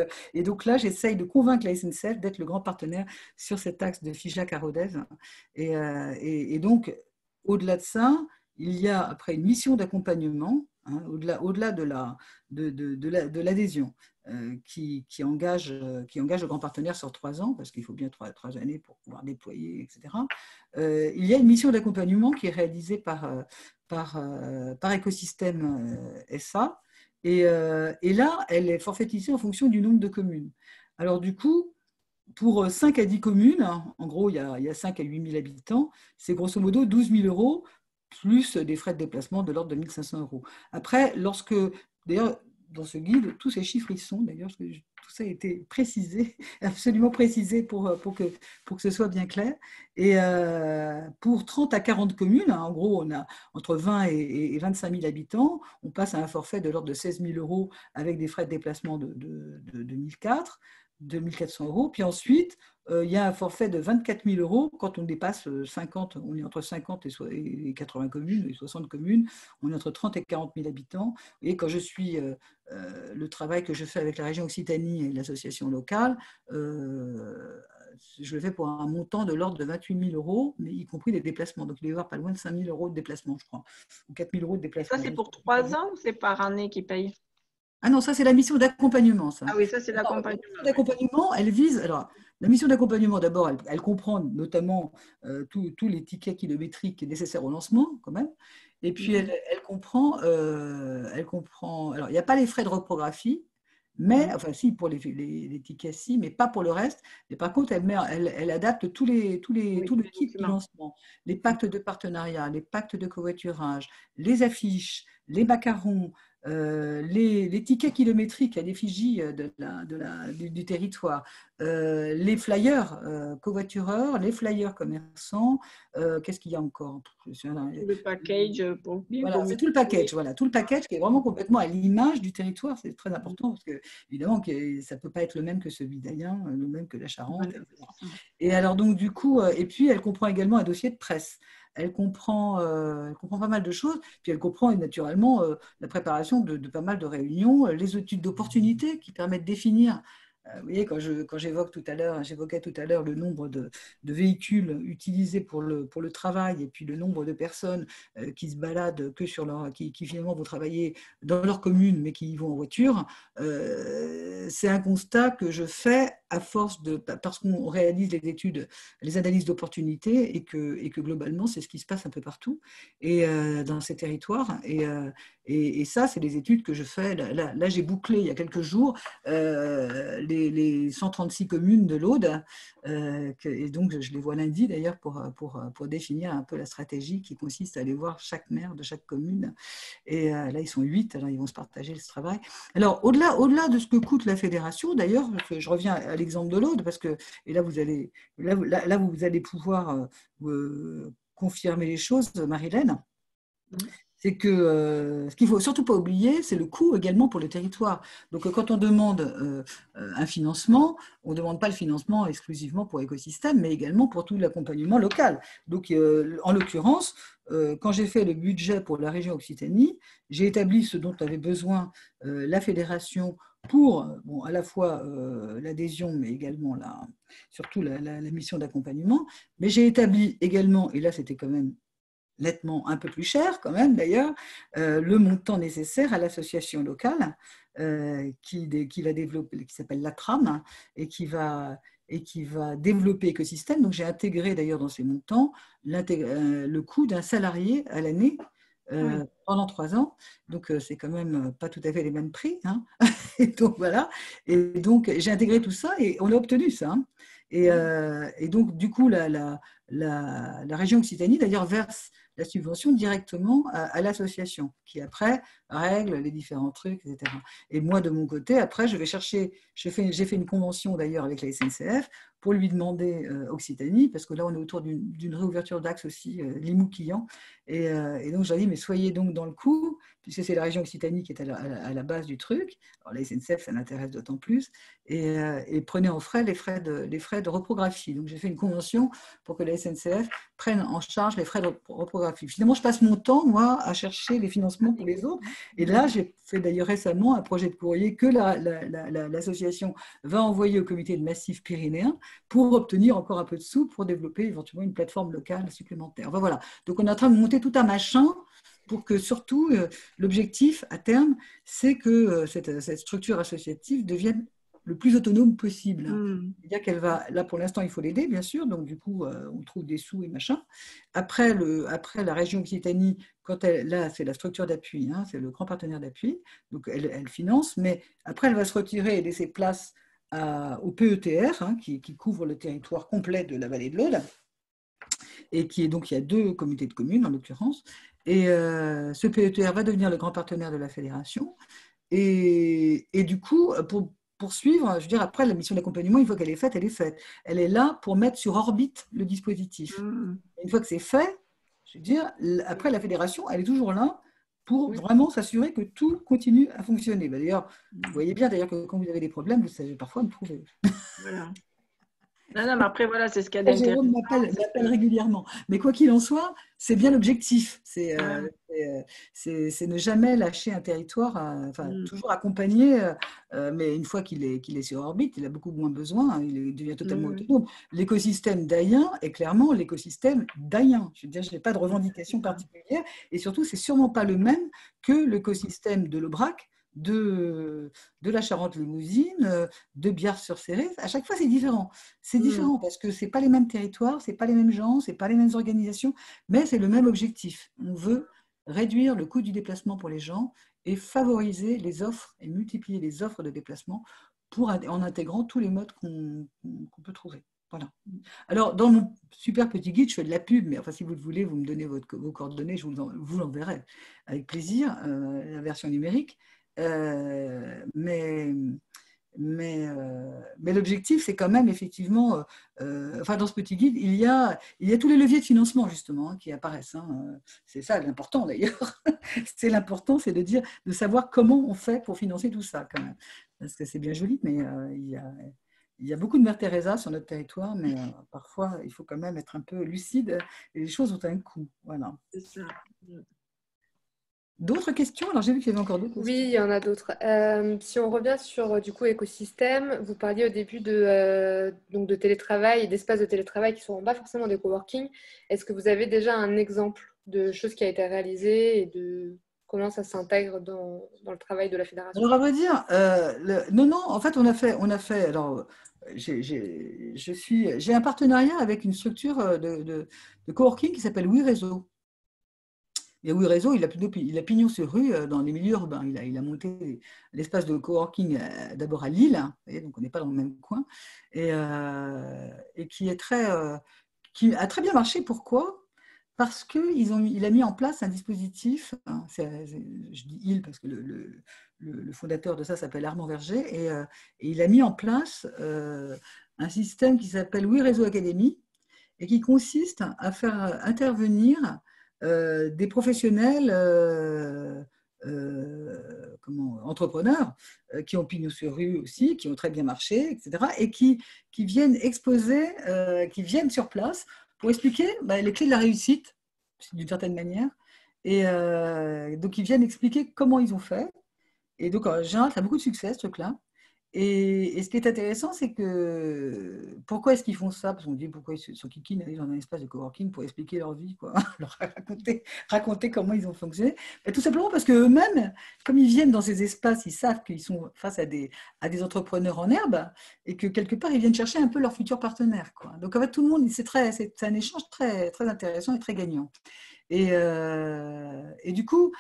là, j'essaye de convaincre la SNCF d'être le grand partenaire sur cet axe de Figeac à Rodez. Et donc, au-delà de ça, il y a après une mission d'accompagnement, hein, au-delà de l'adhésion, qui engage le grand partenaire sur 3 ans, parce qu'il faut bien 3 années pour pouvoir déployer, etc. Il y a une mission d'accompagnement qui est réalisée par Écosystème SA. Et là, elle est forfaitisée en fonction du nombre de communes. Alors du coup, pour 5 à 10 communes, en gros, il y a 5 à 8 000 habitants, c'est grosso modo 12 000 € plus des frais de déplacement de l'ordre de 1 500 €. Après, d'ailleurs, dans ce guide, tous ces chiffres y sont, d'ailleurs, tout ça a été précisé, absolument précisé pour que ce soit bien clair. Et pour 30 à 40 communes, en gros, on a entre 20 et 25 000 habitants, on passe à un forfait de l'ordre de 16 000 € avec des frais de déplacement de 1 400 €. Puis ensuite, il y a un forfait de 24 000 € quand on dépasse 50, on est entre 50 et 80 communes, et 60 communes, on est entre 30 et 40 000 habitants. Et quand je suis le travail que je fais avec la région Occitanie et l'association locale, je le fais pour un montant de l'ordre de 28 000 €, mais y compris des déplacements. Donc il va y avoir pas loin de 5 000 € de déplacement, je crois, ou 4 000 € de déplacement. Ça, c'est pour 3 ans ou c'est par année qu'ils payent? Ah non, ça c'est la mission d'accompagnement. Ça. Ah oui, ça c'est l'accompagnement. La mission d'accompagnement, elle vise. Alors, la mission d'accompagnement, d'abord, elle comprend notamment tous les tickets kilométriques nécessaires au lancement, quand même. Et puis elle comprend. Alors, il n'y a pas les frais de reprographie, mais enfin si pour les tickets si, mais pas pour le reste. Mais par contre, elle adapte tout le kit du lancement, les pactes de partenariat, les pactes de covoiturage, les affiches, les macarons. les tickets kilométriques à l'effigie du territoire, les flyers covoitureurs, les flyers commerçants, qu'est-ce qu'il y a encore? Le package pour bien voilà, c'est tout le package, voilà, tout le package qui est vraiment complètement à l'image du territoire, c'est très important parce que évidemment ça ne peut pas être le même que celui d'Ayen, le même que la Charente, voilà. etc. Et alors donc du coup, et puis elle comprend également un dossier de presse. Elle comprend pas mal de choses, puis elle comprend naturellement la préparation de pas mal de réunions, les études d'opportunité qui permettent de définir. Vous voyez, quand j'évoquais tout à l'heure le nombre de véhicules utilisés pour le travail et puis le nombre de personnes qui se baladent que sur qui finalement vont travailler dans leur commune mais qui y vont en voiture, c'est un constat que je fais à force parce qu'on réalise les études, les analyses d'opportunités et que globalement c'est ce qui se passe un peu partout et dans ces territoires et ça c'est des études que je fais. Là j'ai bouclé il y a quelques jours les 136 communes de l'Aude et donc je les vois lundi d'ailleurs pour définir un peu la stratégie qui consiste à aller voir chaque maire de chaque commune et là ils sont 8, alors ils vont se partager ce travail. Alors au-delà de ce que coûte la fédération d'ailleurs, je reviens à l'exemple de l'Aude parce que et là vous allez pouvoir confirmer les choses, Marilène. C'est que ce qu'il ne faut surtout pas oublier, c'est le coût également pour le territoire. Donc quand on demande un financement, on ne demande pas le financement exclusivement pour l'écosystème, mais également pour tout l'accompagnement local. Donc en l'occurrence, quand j'ai fait le budget pour la région Occitanie, j'ai établi ce dont avait besoin la fédération pour à la fois l'adhésion, mais également surtout la mission d'accompagnement. Mais j'ai établi également, et là c'était quand même nettement un peu plus cher quand même d'ailleurs, le montant nécessaire à l'association locale qui va développer, qui s'appelle l'ATRAM et qui va développer écosystème. Donc j'ai intégré d'ailleurs dans ces montants le coût d'un salarié à l'année pendant 3 ans. Donc c'est quand même pas tout à fait les mêmes prix. Hein. Et donc voilà. Et donc j'ai intégré tout ça et on a obtenu ça. Hein. Et donc du coup la région Occitanie d'ailleurs verse la subvention directement à l'association, qui après règle les différents trucs, etc. Et moi, de mon côté, après, j'ai fait une convention d'ailleurs avec la SNCF pour lui demander Occitanie, parce que là, on est autour d'une réouverture d'axe aussi, Limoux-Quillan. Et donc, j'ai dit, mais soyez donc dans le coup, puisque c'est la région Occitanie qui est à la base du truc. Alors, la SNCF, ça m'intéresse d'autant plus. Et prenez en frais les frais de reprographie. Donc, j'ai fait une convention pour que la SNCF prenne en charge les frais de reprographie. Finalement, je passe mon temps, moi, à chercher les financements pour les autres. Et là, j'ai fait d'ailleurs récemment un projet de courrier que l'association va envoyer au comité de massif pyrénéen pour obtenir encore un peu de sous pour développer éventuellement une plateforme locale supplémentaire. Enfin, voilà. Donc, on est en train de monter tout un machin pour que surtout, l'objectif à terme, c'est que cette structure associative devienne le plus autonome possible. C'est-à-dire qu'elle va, là pour l'instant il faut l'aider bien sûr, donc du coup on trouve des sous et machin. Après la région Occitanie, là c'est la structure d'appui, hein, c'est le grand partenaire d'appui, donc elle finance, mais après elle va se retirer et laisser place au PETR, hein, qui couvre le territoire complet de la vallée de l'Aude, et donc il y a 2 comités de communes en l'occurrence, et ce PETR va devenir le grand partenaire de la fédération, et du coup pour poursuivre, je veux dire, après la mission d'accompagnement, une fois qu'elle est faite, elle est faite. Elle est là pour mettre sur orbite le dispositif. Une fois que c'est fait, je veux dire, après la fédération, elle est toujours là pour vraiment s'assurer que tout continue à fonctionner. D'ailleurs, vous voyez bien d'ailleurs que quand vous avez des problèmes, vous savez parfois me trouver. Voilà. Non, mais après, voilà, c'est ce qu'il y a d'intéressant. Jérôme m'appelle régulièrement. Mais quoi qu'il en soit, c'est bien l'objectif. C'est ne jamais lâcher un territoire, toujours accompagner, mais une fois qu'il est sur orbite, il a beaucoup moins besoin, il devient totalement autonome. L'écosystème d'Ayen est clairement l'écosystème d'Ayen. Je veux dire, je n'ai pas de revendication particulière, et surtout, c'est sûrement pas le même que l'écosystème de l'Aubrac, de la Charente-Limousine, de Biars-sur-Céré. À chaque fois, c'est différent. C'est différent parce que ce n'est pas les mêmes territoires, ce n'est pas les mêmes gens, ce n'est pas les mêmes organisations, mais c'est le même objectif. On veut réduire le coût du déplacement pour les gens et favoriser les offres et multiplier les offres de déplacement en intégrant tous les modes qu'on peut trouver. Voilà. Alors, dans mon super petit guide, je fais de la pub, mais enfin, si vous le voulez, vous me donnez vos coordonnées, je vous l'enverrai avec plaisir, la version numérique. Mais l'objectif, c'est quand même effectivement, enfin dans ce petit guide, il y a tous les leviers de financement justement qui apparaissent. Hein. C'est ça l'important d'ailleurs. C'est l'important, c'est de savoir comment on fait pour financer tout ça quand même. Parce que c'est bien joli, mais il y a beaucoup de Mère Teresa sur notre territoire, mais parfois il faut quand même être un peu lucide et les choses ont un coût. Voilà. C'est ça. D'autres questions? Alors j'ai vu qu'il y avait encore d'autres questions. Oui, il y en a d'autres. Si on revient sur du coup écosystème, vous parliez au début donc de télétravail et d'espaces de télétravail qui ne seront pas forcément des coworking. Est-ce que vous avez déjà un exemple de choses qui a été réalisée et de comment ça s'intègre dans le travail de la fédération? Alors, à vrai dire, non, en fait, on a fait alors, j'ai un partenariat avec une structure de coworking qui s'appelle Oui Réseau. Et Oui Réseau, il a pignon sur rue dans les milieux urbains. Il a monté l'espace de coworking d'abord à Lille, hein, vous voyez, donc on n'est pas dans le même coin, et qui a très bien marché. Pourquoi? Parce qu'il a mis en place un dispositif, hein, je dis il parce que le fondateur de ça s'appelle Armand Verger, et il a mis en place un système qui s'appelle Oui Réseau Academy, et qui consiste à faire intervenir des professionnels entrepreneurs qui ont pignon sur rue aussi, qui ont très bien marché, etc., et qui viennent exposer, qui viennent sur place pour expliquer les clés de la réussite, d'une certaine manière. Et donc, ils viennent expliquer comment ils ont fait. Et donc, en général, ça a beaucoup de succès, ce truc-là. Et ce qui est intéressant, c'est que pourquoi est-ce qu'ils font ça? Parce qu'on dit pourquoi ils sont kikines aller dans un espace de coworking pour expliquer leur vie, quoi. Leur raconter comment ils ont fonctionné. Et tout simplement parce qu'eux-mêmes, comme ils viennent dans ces espaces, ils savent qu'ils sont face à des entrepreneurs en herbe et que quelque part, ils viennent chercher un peu leur futur partenaire, quoi. Donc en fait, tout le monde, c'est un échange très, très intéressant et très gagnant. Et du coup,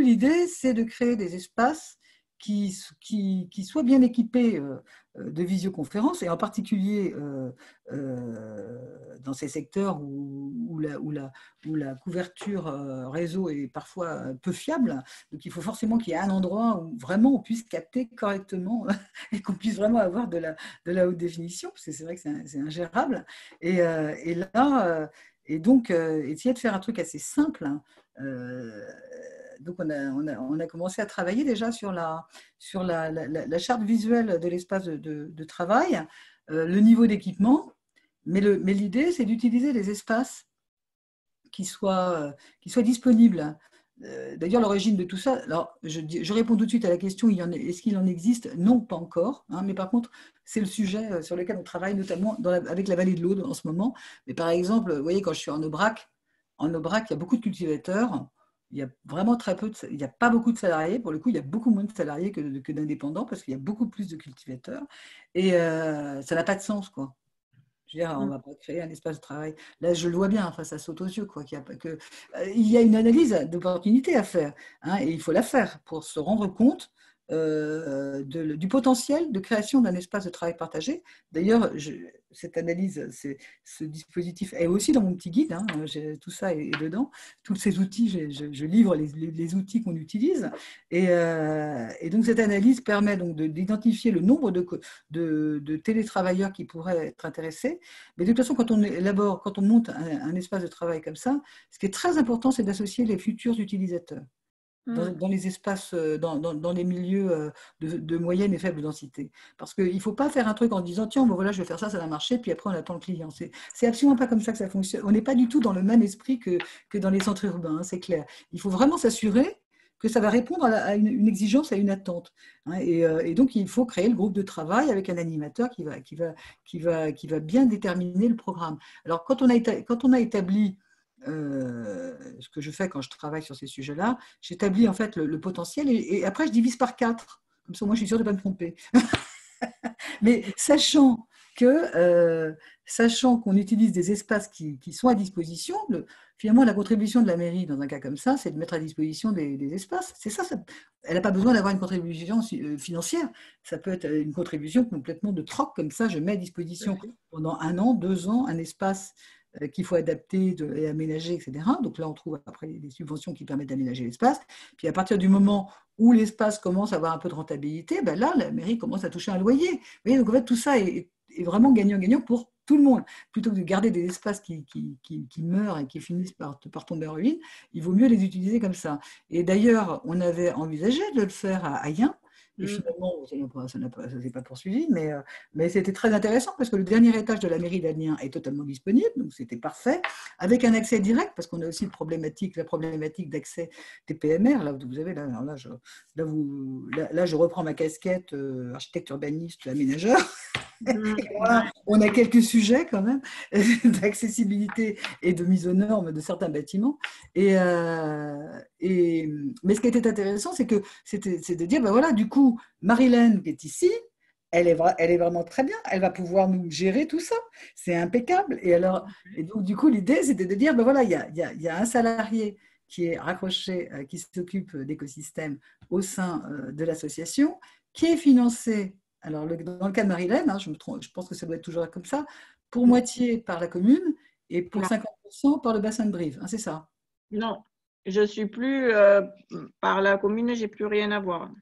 l'idée, c'est de créer des espaces qui soient bien équipés de visioconférences, et en particulier dans ces secteurs où la couverture réseau est parfois peu fiable. Donc il faut forcément qu'il y ait un endroit où vraiment on puisse capter correctement et qu'on puisse vraiment avoir de la haute définition, parce que c'est vrai que c'est ingérable. Et là, et donc, essayer de faire un truc assez simple. Donc, on a commencé à travailler déjà sur la charte visuelle de l'espace de travail, le niveau d'équipement, mais l'idée, c'est d'utiliser des espaces qui soient disponibles. D'ailleurs, l'origine de tout ça, alors je réponds tout de suite à la question, est-ce qu'il en existe? Non, pas encore, hein, mais par contre, c'est le sujet sur lequel on travaille, notamment avec la vallée de l'Aude en ce moment. Mais par exemple, vous voyez, quand je suis en Aubrac, il y a beaucoup de cultivateurs. Il y a vraiment il n'y a pas beaucoup de salariés. Pour le coup, il y a beaucoup moins de salariés que d'indépendants parce qu'il y a beaucoup plus de cultivateurs. Et ça n'a pas de sens, quoi. Je veux dire, on ne va pas créer un espace de travail. Là, je le vois bien, enfin, ça saute aux yeux, quoi. Il y a une analyse d'opportunité à faire, hein, et il faut la faire pour se rendre compte du potentiel de création d'un espace de travail partagé. D'ailleurs, cette analyse, ce dispositif est aussi dans mon petit guide, hein, tout ça est dedans. Tous ces outils, je livre les outils qu'on utilise. Et donc, cette analyse permet donc d'identifier le nombre de télétravailleurs qui pourraient être intéressés. Mais de toute façon, quand on monte un espace de travail comme ça, ce qui est très important, c'est d'associer les futurs utilisateurs dans les espaces, dans les milieux de moyenne et faible densité. Parce qu'il ne faut pas faire un truc en disant, tiens, bon, voilà, je vais faire ça, ça va marcher, puis après on attend le client. C'est absolument pas comme ça que ça fonctionne. On n'est pas du tout dans le même esprit que dans les centres urbains, hein, c'est clair. Il faut vraiment s'assurer que ça va répondre à une exigence, à une attente. Hein, et donc, il faut créer le groupe de travail avec un animateur qui va bien déterminer le programme. Alors, quand on a établi ce que je fais quand je travaille sur ces sujets-là, j'établis en fait le potentiel et après je divise par 4. Comme ça, moi, je suis sûre de ne pas me tromper. Mais sachant sachant qu'on utilise des espaces qui sont à disposition, finalement, la contribution de la mairie dans un cas comme ça, c'est de mettre à disposition des espaces. C'est ça, elle n'a pas besoin d'avoir une contribution financière. Ça peut être une contribution complètement de troc, comme ça, je mets à disposition pendant 1 an, 2 ans, un espace qu'il faut adapter et aménager, etc. Donc là, on trouve après des subventions qui permettent d'aménager l'espace. Puis à partir du moment où l'espace commence à avoir un peu de rentabilité, ben là, la mairie commence à toucher un loyer. Vous voyez, donc en fait, tout ça est vraiment gagnant-gagnant pour tout le monde. Plutôt que de garder des espaces qui meurent et qui finissent par tomber en ruine, il vaut mieux les utiliser comme ça. Et d'ailleurs, on avait envisagé de le faire à Ayen. Et finalement, ça ne s'est pas poursuivi, mais c'était très intéressant parce que le dernier étage de la mairie d'Amiens est totalement disponible, donc c'était parfait, avec un accès direct, parce qu'on a aussi la problématique d'accès des PMR. Là, vous avez, là, je reprends ma casquette architecte urbaniste, aménageur. Voilà, on a quelques sujets quand même d'accessibilité et de mise aux normes de certains bâtiments. Mais ce qui était intéressant, c'est de dire, ben voilà, du coup, Marilène qui est ici, elle est vraiment très bien, elle va pouvoir nous gérer tout ça, c'est impeccable. Et donc, du coup, l'idée, c'était de dire, ben voilà, il y a un salarié qui est raccroché, qui s'occupe d'écosystèmes au sein de l'association, qui est financé. Alors, dans le cas de Marilène, hein, je pense que ça doit être toujours comme ça, pour moitié par la commune et pour 50% par le bassin de Brive, hein, c'est ça? Non, je ne suis plus par la commune, je n'ai plus rien à voir.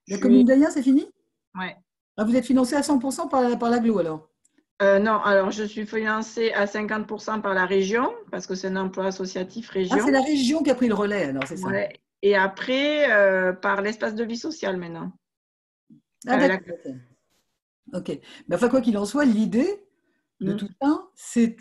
La commune d'Ayen, c'est fini? Oui. Ah, vous êtes financé à 100% par l'aglo alors? Non, alors je suis financée à 50% par la région, parce que c'est un emploi associatif région. Ah, c'est la région qui a pris le relais, alors, c'est ça? Ouais. Et après, par l'espace de vie sociale maintenant. Ah, d'accord. Ok. Mais enfin, quoi qu'il en soit, l'idée de tout ça,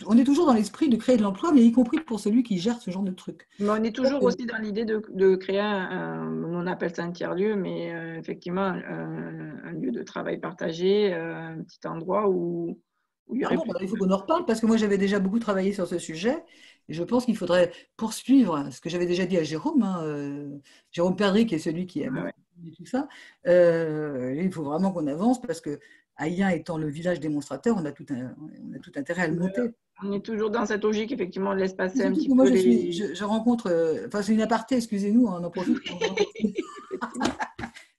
on est toujours dans l'esprit de créer de l'emploi, mais y compris pour celui qui gère ce genre de truc. Mais on est toujours aussi dans l'idée de créer on appelle ça un tiers-lieu, mais effectivement, un lieu de travail partagé, un petit endroit où il y aurait il faut qu'on en reparle, parce que moi, j'avais déjà beaucoup travaillé sur ce sujet, et je pense qu'il faudrait poursuivre ce que j'avais déjà dit à Jérôme, Jérôme Perdry, qui est celui qui a dit tout ça. Il faut vraiment qu'on avance, parce que Ayen étant le village démonstrateur, on a tout intérêt à le monter. On est toujours dans cette logique, effectivement, de l'espacer un petit peu. Moi, je rencontre, enfin, c'est une aparté, excusez-nous, on en profite.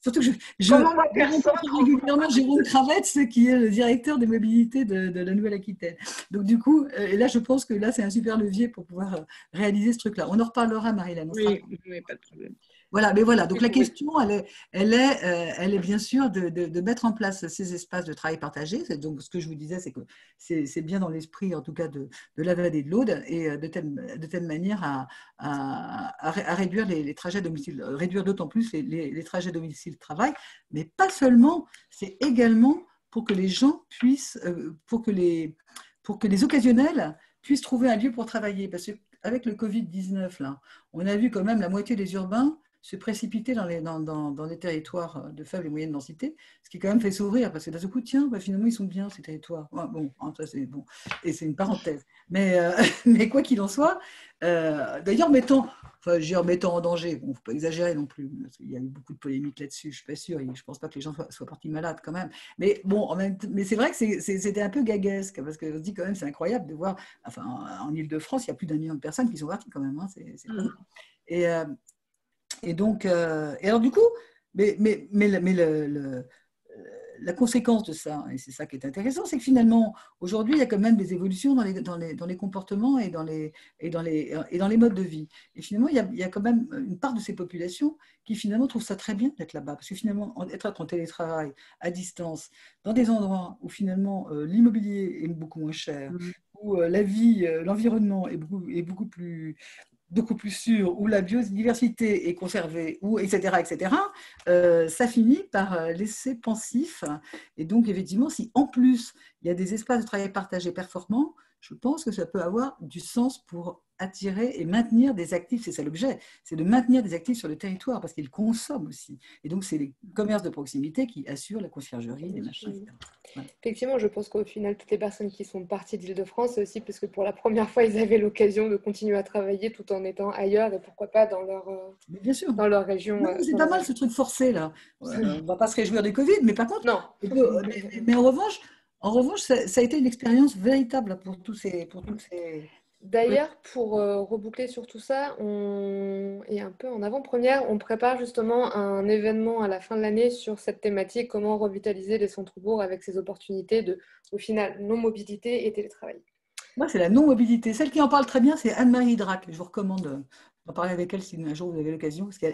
Surtout que je rencontre régulièrement Jérôme Kravetz, qui est le directeur des mobilités de la Nouvelle-Aquitaine. Donc, du coup, et là, je pense que là, c'est un super levier pour pouvoir réaliser ce truc-là. On en reparlera, Marilène. Oui, pas de problème. Voilà, mais voilà. Donc la question, elle est bien sûr de mettre en place ces espaces de travail partagé. Donc ce que je vous disais, c'est que c'est bien dans l'esprit, en tout cas, de la vallée de l'Aude, et de telle manière à réduire les trajets domicile, réduire d'autant plus les trajets domicile-travail, mais pas seulement. C'est également pour que les gens puissent, pour que les occasionnels puissent trouver un lieu pour travailler, parce qu'avec le Covid-19 là, on a vu quand même la moitié des urbains se précipiter dans les territoires de faible et moyenne densité, ce qui quand même fait s'ouvrir, parce que d'un coup, tiens, finalement, ils sont bien, ces territoires. Bon, ça, c'est bon, et c'est une parenthèse. Mais quoi qu'il en soit, d'ailleurs, mettant en danger, bon, il ne faut pas exagérer non plus, parce qu'il y a eu beaucoup de polémiques là-dessus, je ne suis pas sûre, je ne pense pas que les gens soient partis malades quand même. Mais bon, mais c'est vrai que c'était un peu gaguesque, parce qu'on se dit quand même, c'est incroyable de voir, enfin, en Ile-de-France, il y a plus d'1 million de personnes qui sont parties quand même, Et donc, et alors du coup, mais la conséquence de ça, et c'est ça qui est intéressant, c'est que finalement, aujourd'hui, il y a quand même des évolutions dans les comportements et dans les modes de vie. Et finalement, il y a quand même une part de ces populations qui finalement trouvent ça très bien d'être là-bas, parce que finalement, être en télétravail, à distance, dans des endroits où finalement l'immobilier est beaucoup moins cher, où la vie, l'environnement est beaucoup plus sûr, où la biodiversité est conservée, etc., ça finit par laisser pensif. Et donc, effectivement, si en plus, il y a des espaces de travail partagés performants, je pense que ça peut avoir du sens pour attirer et maintenir des actifs. C'est ça l'objet, c'est de maintenir des actifs sur le territoire, parce qu'ils consomment aussi. Et donc, c'est les commerces de proximité qui assurent la conciergerie, les machins, etc. Ouais. Effectivement, je pense qu'au final, toutes les personnes qui sont parties d'Île-de-France, c'est aussi parce que pour la première fois, ils avaient l'occasion de continuer à travailler tout en étant ailleurs, et pourquoi pas dans leur région. C'est pas mal ce truc forcé, là. On ne va pas se réjouir du Covid, mais par contre, mais en revanche, En revanche, ça a été une expérience véritable pour tous ces... D'ailleurs, pour reboucler sur tout ça, et un peu en avant-première, on prépare justement un événement à la fin de l'année sur cette thématique, comment revitaliser les centres-bourgs avec ces opportunités de, au final, non-mobilité et télétravail. Moi, c'est la non-mobilité. Celle qui en parle très bien, c'est Anne-Marie Drac. Je vous recommande d'en parler avec elle si un jour vous avez l'occasion. Parce que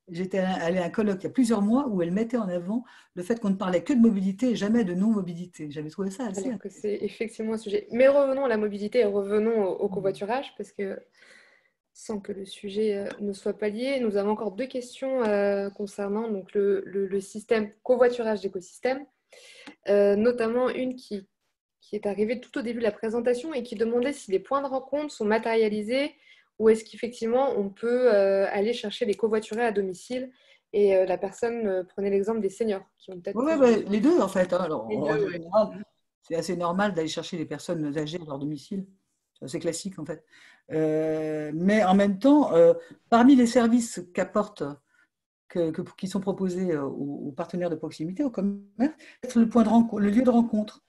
j'étais allée à un colloque il y a plusieurs mois où elle mettait en avant le fait qu'on ne parlait que de mobilité et jamais de non-mobilité. J'avais trouvé ça assez... Alors que c'est effectivement un sujet. Mais revenons à la mobilité et revenons au covoiturage, parce que sans que le sujet ne soit pas lié, nous avons encore deux questions concernant donc, le système covoiturage d'écosystème, notamment une qui est arrivée tout au début de la présentation et qui demandait si les points de rencontre sont matérialisés ou est-ce qu'effectivement on peut aller chercher les covoiturés à domicile. Et la personne prenait l'exemple des seniors qui ont peut-être... Oui, les deux en fait. Hein. Alors, deux, c'est assez normal d'aller chercher les personnes âgées à leur domicile. C'est assez classique en fait. Mais en même temps, parmi les services qui sont proposés aux partenaires de proximité, au commerce, c'est le lieu de rencontre.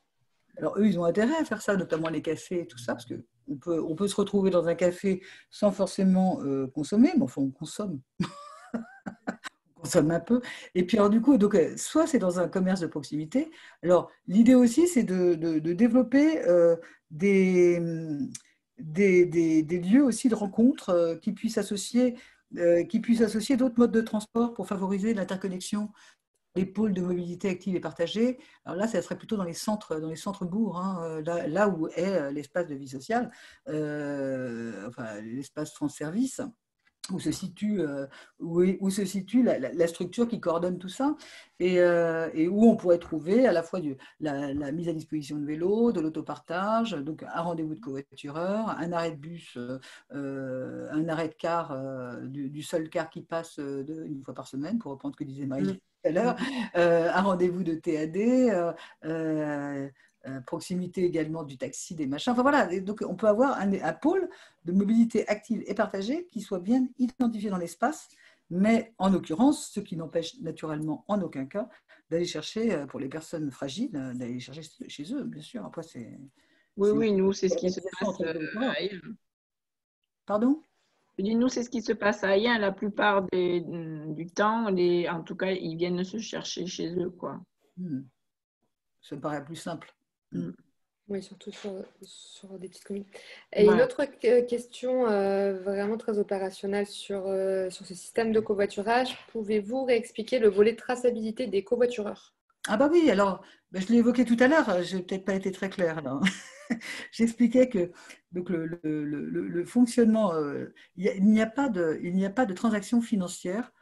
Alors eux, ils ont intérêt à faire ça, notamment les cafés et tout ça, parce qu'on peut se retrouver dans un café sans forcément consommer, mais enfin on consomme. On consomme un peu. Et puis alors du coup, donc, soit c'est dans un commerce de proximité. Alors l'idée aussi, c'est de développer des lieux aussi de rencontre qui puissent associer d'autres modes de transport pour favoriser l'interconnexion des pôles de mobilité active et partagée. Alors là, ça serait plutôt dans les centres-bourgs, hein, là où est l'espace de vie sociale, enfin l'espace France Service, où se situe la structure qui coordonne tout ça, et où on pourrait trouver à la fois la mise à disposition de vélos, de l'autopartage, donc un rendez-vous de covoitureur, un arrêt de bus, un arrêt de car, du seul car qui passe une fois par semaine, pour reprendre ce que disait Marie tout à l'heure, un rendez-vous de TAD, proximité également du taxi, des machins. Enfin voilà, donc on peut avoir un pôle de mobilité active et partagée qui soit bien identifié dans l'espace, mais en l'occurrence, ce qui n'empêche naturellement en aucun cas d'aller chercher, pour les personnes fragiles, d'aller chercher chez eux, bien sûr. Après, oui, nous, c'est ce qui se passe ailleurs. Pardon ? Je dis, nous, c'est ce qui se passe ailleurs la plupart du temps. En tout cas, ils viennent se chercher chez eux, quoi. Ça me paraît plus simple. Oui, surtout sur des petites communes. Et une autre question vraiment très opérationnelle sur ce système de covoiturage. Pouvez-vous réexpliquer le volet traçabilité des covoitureurs? Ah bah oui, alors, je l'ai évoqué tout à l'heure, je n'ai peut-être pas été très claire là. J'expliquais que donc le fonctionnement, il n'y a pas de transaction financière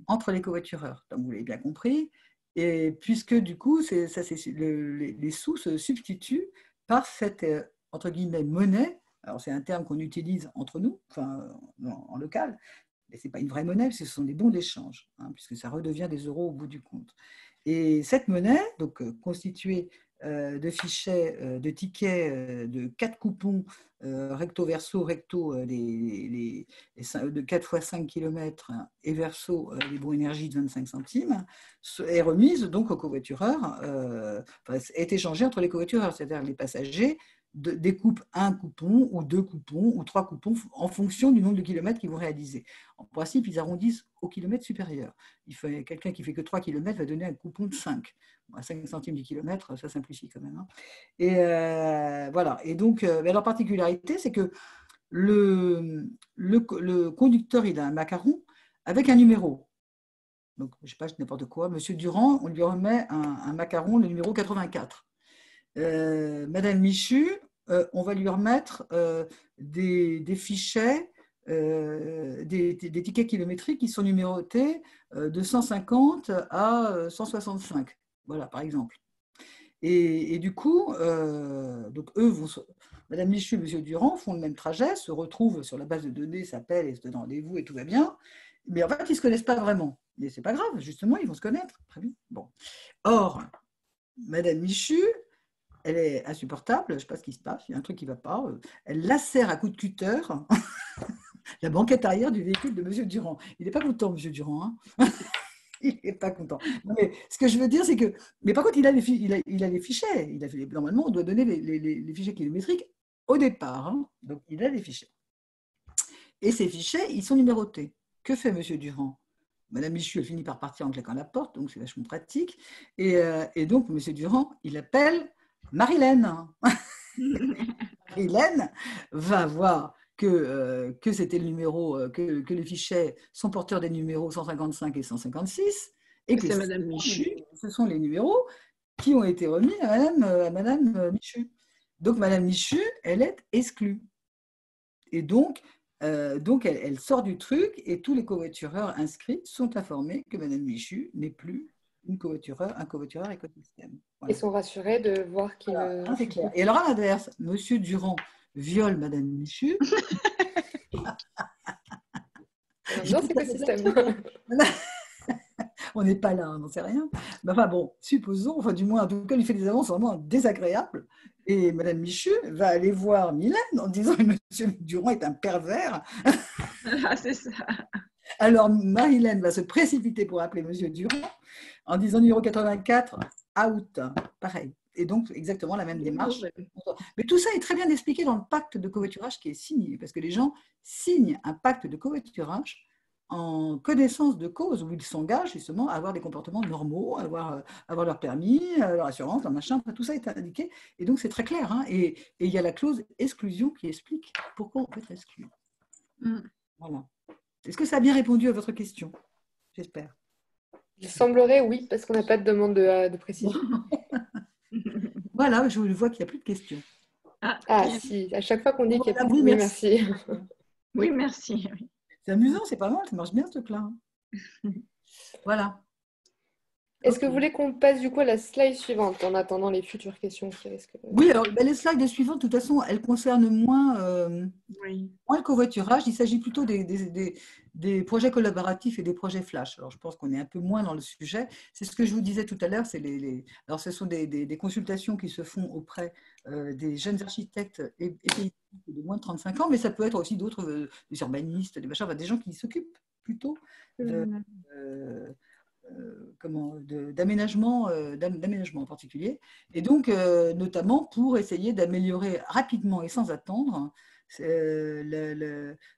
entre les covoitureurs, donc vous l'avez bien compris. Et puisque du coup, les sous se substituent par cette, entre guillemets, monnaie. Alors c'est un terme qu'on utilise entre nous, enfin en local, mais ce n'est pas une vraie monnaie, ce sont des bons d'échange, hein, puisque ça redevient des euros au bout du compte. Et cette monnaie, donc constituée de fichets, de tickets, de 4 coupons recto, verso, recto, de 4 fois 5 km et verso, les bons énergie de 25 centimes, est remise donc aux covoitureurs, est échangée entre les covoitureurs, c'est-à-dire les passagers découpent un coupon ou 2 coupons ou 3 coupons en fonction du nombre de kilomètres qu'ils vont réaliser. En principe, ils arrondissent au kilomètre supérieur. Quelqu'un qui fait que 3 km va donner un coupon de 5. À 5 centimes du kilomètre, ça simplifie quand même. Hein. Et voilà. Et donc, leur particularité, c'est que le conducteur, il a un macaron avec un numéro. Donc, je ne sais pas, n'importe quoi. Monsieur Durand, on lui remet un macaron, le numéro 84. Madame Michu, on va lui remettre des fichets, des tickets kilométriques qui sont numérotés de 150 à 165. Voilà, par exemple. Et du coup, donc eux Madame Michu et Monsieur Durand font le même trajet, se retrouvent sur la base de données, s'appellent et se donnent rendez-vous et tout va bien. Mais en fait, ils ne se connaissent pas vraiment. Mais ce n'est pas grave, justement, ils vont se connaître très vite. Bon. Or, Madame Michu, elle est insupportable, je ne sais pas ce qui se passe, il y a un truc qui ne va pas. Elle lacère à coups de cutter la banquette arrière du véhicule de M. Durand. Il n'est pas content, M. Durand. Hein. Il n'est pas content. Non, mais ce que je veux dire, c'est que. Mais par contre, il a les fichiers. Normalement, on doit donner les fichiers kilométriques au départ. Hein. Donc, il a les fichiers. Et ces fichiers, ils sont numérotés. Que fait M. Durand? Madame Michu, elle finit par partir en claquant la porte, donc c'est vachement pratique. Et donc, M. Durand, il appelle Marilène. Marilène va voir que c'était le numéro, que les fichiers sont porteurs des numéros 155 et 156, et que Madame Michu. Ce sont les numéros qui ont été remis à Madame Michu. Donc, Madame Michu, elle est exclue. Et donc elle sort du truc et tous les covoitureurs inscrits sont informés que Madame Michu n'est plus un covoitureur écosystème. Voilà. Ils sont rassurés de voir qu'il... Voilà. C'est clair. Et alors, à l'inverse, Monsieur Durand viole Madame Michu. Dans écosystème. On n'est pas là, on n'en sait rien. Mais enfin bon, supposons, enfin du moins, en tout cas, il lui fait des avances vraiment désagréables. Et Madame Michu va aller voir Mylène en disant que Monsieur Durand est un pervers. Ah, c'est ça. Alors Marilène va se précipiter pour appeler Monsieur Durand en disant numéro 84, out. Pareil. Et donc, exactement la même démarche. Mais tout ça est très bien expliqué dans le pacte de covoiturage qui est signé, parce que les gens signent un pacte de covoiturage en connaissance de cause, où ils s'engagent justement à avoir des comportements normaux, à avoir leur permis, leur assurance, leur machin, tout ça est indiqué. Et donc, c'est très clair. Hein, et il y a la clause exclusion qui explique pourquoi on peut être exclu. Voilà. Est-ce que ça a bien répondu à votre question? J'espère. Il semblerait, oui, parce qu'on n'a pas de demande de précision. Voilà, je vois qu'il n'y a plus de questions. Ah si, à chaque fois qu'on dit qu'il y a plus de... Oui, merci. Oui, merci. C'est amusant, c'est pas mal, ça marche bien ce truc-là. Voilà. Est-ce que vous voulez qu'on passe du coup à la slide suivante en attendant les futures questions qui risquent... Oui, alors les slides suivantes, de toute façon, elles concernent moins le covoiturage. Il s'agit plutôt des projets collaboratifs et des projets flash. Alors, je pense qu'on est un peu moins dans le sujet. C'est ce que je vous disais tout à l'heure. Alors, ce sont des consultations qui se font auprès des jeunes architectes et paysaggistes de moins de 35 ans, mais ça peut être aussi d'autres, des urbanistes, des machins, des gens qui s'occupent plutôt d'aménagement en particulier, et donc notamment pour essayer d'améliorer rapidement et sans attendre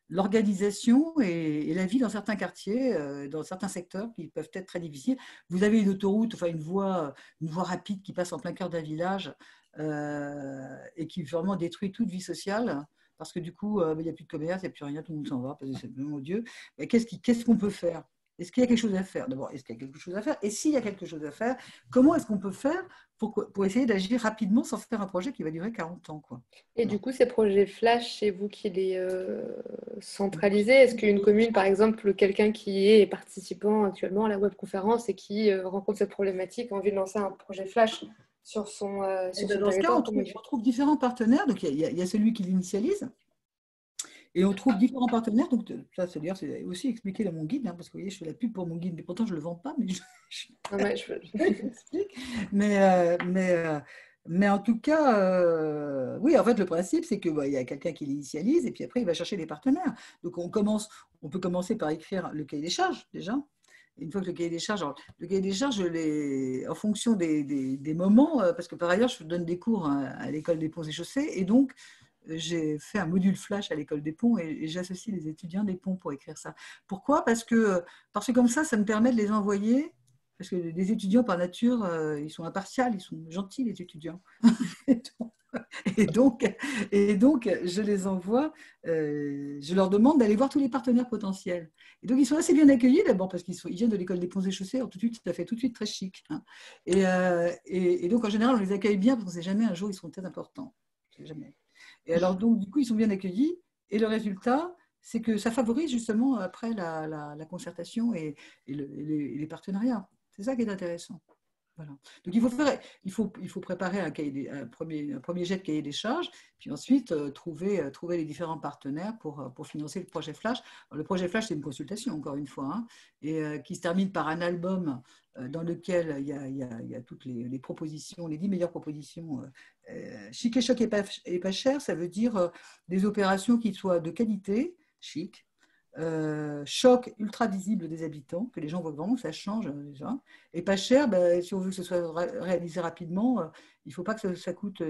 l'organisation et la vie dans certains quartiers, dans certains secteurs qui peuvent être très difficiles. Vous avez une autoroute, enfin une voie rapide qui passe en plein cœur d'un village et qui vraiment détruit toute vie sociale. Parce que du coup, il n'y a plus de commerce, il n'y a plus rien, tout le monde s'en va, parce que c'est mon Dieu. Mais qu'est-ce qu'on peut faire? Est-ce qu'il y a quelque chose à faire? D'abord, est-ce qu'il y a quelque chose à faire? Et s'il y a quelque chose à faire, comment est-ce qu'on peut faire pour essayer d'agir rapidement sans faire un projet qui va durer 40 ans, quoi? Et du coup, ces projets flash, c'est vous qui les centralisez? Est-ce qu'une commune, par exemple, quelqu'un qui est participant actuellement à la webconférence et qui rencontre cette problématique, a envie de lancer un projet flash sur son dans ce cas, on trouve différents partenaires. Donc, il y a celui qui l'initialise. Et on trouve différents partenaires. Donc, ça, c'est-à-dire, c'est aussi expliqué dans mon guide, hein, parce que vous voyez, je fais la pub pour mon guide, mais pourtant, je ne le vends pas. Mais mais en tout cas, oui, en fait, le principe, c'est qu'il y a quelqu'un qui l'initialise et puis après, il va chercher des partenaires. Donc, on peut commencer par écrire le cahier des charges, déjà. Une fois que le cahier des charges, en fonction des moments, parce que par ailleurs, je donne des cours à l'école des ponts et chaussées, et donc, j'ai fait un module flash à l'école des ponts et j'associe les étudiants des ponts pour écrire ça. Pourquoi? Parce que comme ça me permet de les envoyer, parce que les étudiants par nature, ils sont impartials, ils sont gentils les étudiants. Et donc, je les envoie, je leur demande d'aller voir tous les partenaires potentiels. Et donc, ils sont assez bien accueillis d'abord parce qu'ils viennent de l'école des ponts et chaussées, alors tout de suite, ça fait tout de suite très chic. Hein. Et donc, en général, on les accueille bien parce qu'on ne sait jamais, un jour, ils seront très importants. Jamais. Et alors, donc, du coup, ils sont bien accueillis. Et le résultat, c'est que ça favorise justement après la concertation et les partenariats. C'est ça qui est intéressant. Voilà. Donc, il faut préparer un premier jet de cahier des charges, puis ensuite trouver les différents partenaires pour financer le projet Flash. Alors, le projet Flash, c'est une consultation, encore une fois, hein, et qui se termine par un album dans lequel il y a toutes les propositions, les 10 meilleures propositions. Chic et choc et pas cher, ça veut dire des opérations qui soient de qualité, chic, choc ultra visible des habitants, que les gens voient vraiment que ça change déjà. Et pas cher, si on veut que ce soit réalisé rapidement, il ne faut pas que ça coûte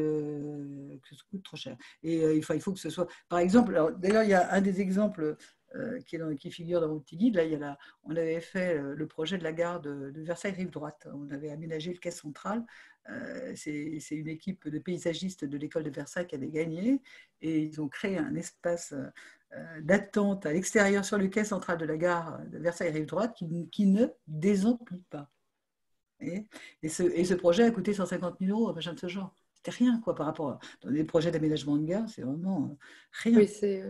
trop cher. Et il faut que ce soit... Par exemple, d'ailleurs, il y a un des exemples qui figure dans mon petit guide. Là, on avait fait le projet de la gare de Versailles-Rive-Droite. On avait aménagé le quai central. C'est une équipe de paysagistes de l'école de Versailles qui avait gagné. Et ils ont créé un espace d'attente à l'extérieur sur le quai central de la gare de Versailles-Rive-Droite qui ne désemplit pas. Et ce projet a coûté 150 000 €, machin de ce genre. C'était rien, quoi, par rapport à des projets d'aménagement de gare, c'est vraiment rien. Oui, c'est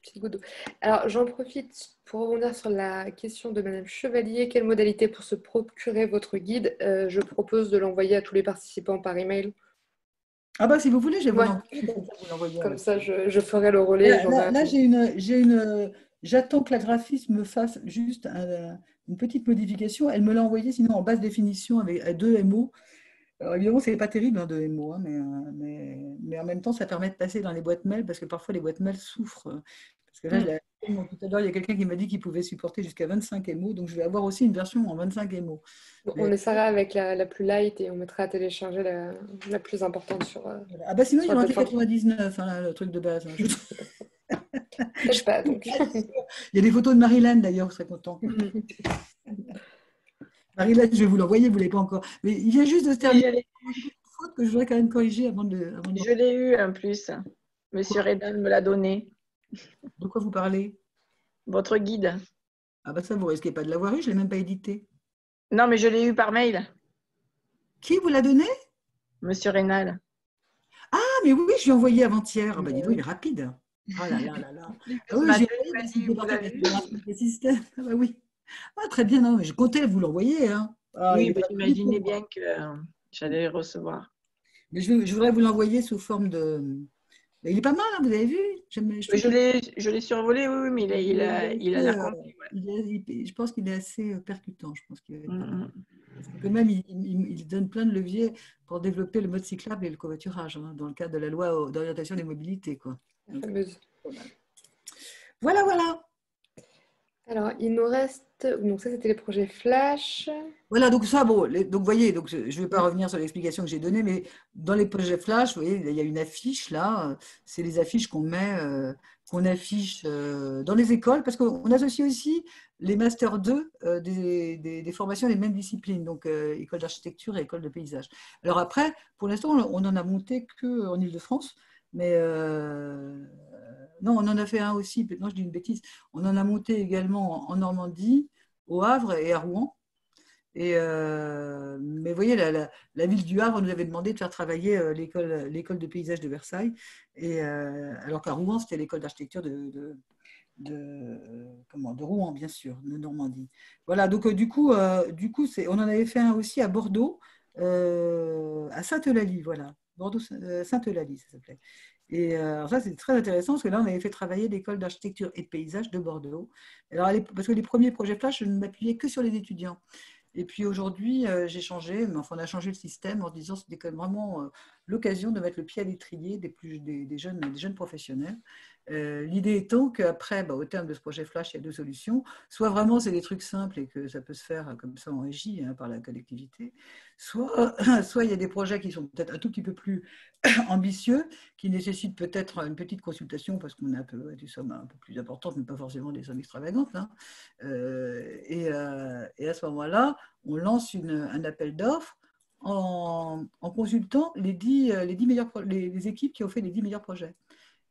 petit goût d'eau. Alors, j'en profite pour rebondir sur la question de Madame Chevalier. Quelle modalité pour se procurer votre guide? Je propose de l'envoyer à tous les participants par email. Ah bah si vous voulez, je vais vous l'envoyer. Comme ça, je ferai le relais. Là, j'attends que la graphiste me fasse juste une petite modification. Elle me l'a envoyé sinon en basse définition avec 2 MO. Alors évidemment, ce n'est pas terrible, 2 MO, hein, mais en même temps, ça permet de passer dans les boîtes mail parce que parfois les boîtes mail souffrent. Parce que là, tout à l'heure, il y a quelqu'un qui m'a dit qu'il pouvait supporter jusqu'à 25 MO, donc je vais avoir aussi une version en 25 MO. On essaiera avec la plus light et on mettra à télécharger la plus importante sur. Ah bah sinon, il y aura 99, hein, le truc de base. Hein, je sais pas, donc. Il y a des photos de Marilyn d'ailleurs, vous serez content. Marilyn, je vais vous l'envoyer, vous ne l'avez pas encore. Mais il vient juste de se terminer. Une faute que je voudrais quand même corriger avant de... Je l'ai eu en plus. Monsieur Redan me l'a donné. De quoi vous parlez? Votre guide. Ah bah ça, vous risquez pas de l'avoir eu, je ne l'ai même pas édité. Non, mais je l'ai eu par mail. Qui vous l'a donné? Monsieur Rénal. Ah, mais oui, je lui ai envoyé avant-hier. Ah bah dis donc, il est rapide. Oh là là là là. Ah oui, j'ai système. Ah bah oui. Ah, très bien, non, je comptais vous l'envoyer. Hein. Ah, oui, mais j'imaginais bien que j'allais le recevoir. Mais je voudrais vous l'envoyer sous forme de... Il est pas mal, hein, vous avez vu? Je l'ai survolé, oui, mais il a l'air complet. Ouais. Je pense qu'il est assez percutant. Je pense qu'il est parce que même, il donne plein de leviers pour développer le mode cyclable et le covoiturage, hein, dans le cadre de la loi d'orientation des mobilités. Quoi. La fameuse. Voilà, voilà. Alors, il nous reste... Donc ça, c'était les projets Flash. Voilà, donc ça, bon, donc vous voyez, donc je ne vais pas revenir sur l'explication que j'ai donnée, mais dans les projets Flash, vous voyez, il y a une affiche là, c'est les affiches qu'on affiche dans les écoles, parce qu'on associe aussi les Master 2 des formations des mêmes disciplines, donc école d'architecture et école de paysage. Alors après, pour l'instant, on n'en a monté qu'en Île-de-France, mais... non, on en a fait un aussi, non, je dis une bêtise, on en a monté également en Normandie, au Havre et à Rouen. Mais vous voyez, la ville du Havre nous avait demandé de faire travailler l'école de paysage de Versailles, alors qu'à Rouen, c'était l'école d'architecture de Rouen, bien sûr, de Normandie. Voilà, donc du coup on en avait fait un aussi à Bordeaux, à Sainte-Eulalie, voilà. Bordeaux, Sainte-Eulalie, ça s'appelait. Et alors ça, c'est très intéressant parce que là, on avait fait travailler l'école d'architecture et de paysage de Bordeaux. Alors, parce que les premiers projets Flash, je ne m'appuyais que sur les étudiants. Et puis aujourd'hui, j'ai changé, mais enfin, on a changé le système en disant que c'était quand même vraiment l'occasion de mettre le pied à l'étrier des jeunes professionnels. L'idée étant qu'après, au terme de ce projet Flash, il y a 2 solutions. Soit vraiment c'est des trucs simples et que ça peut se faire comme ça en régie, hein, par la collectivité. Soit il y a des projets qui sont peut-être un tout petit peu plus ambitieux, qui nécessitent peut-être une petite consultation parce qu'on a des sommes un peu plus importantes, mais pas forcément des sommes extravagantes. Hein. Et à ce moment-là, on lance un appel d'offres en consultant les équipes qui ont fait les 10 meilleurs projets.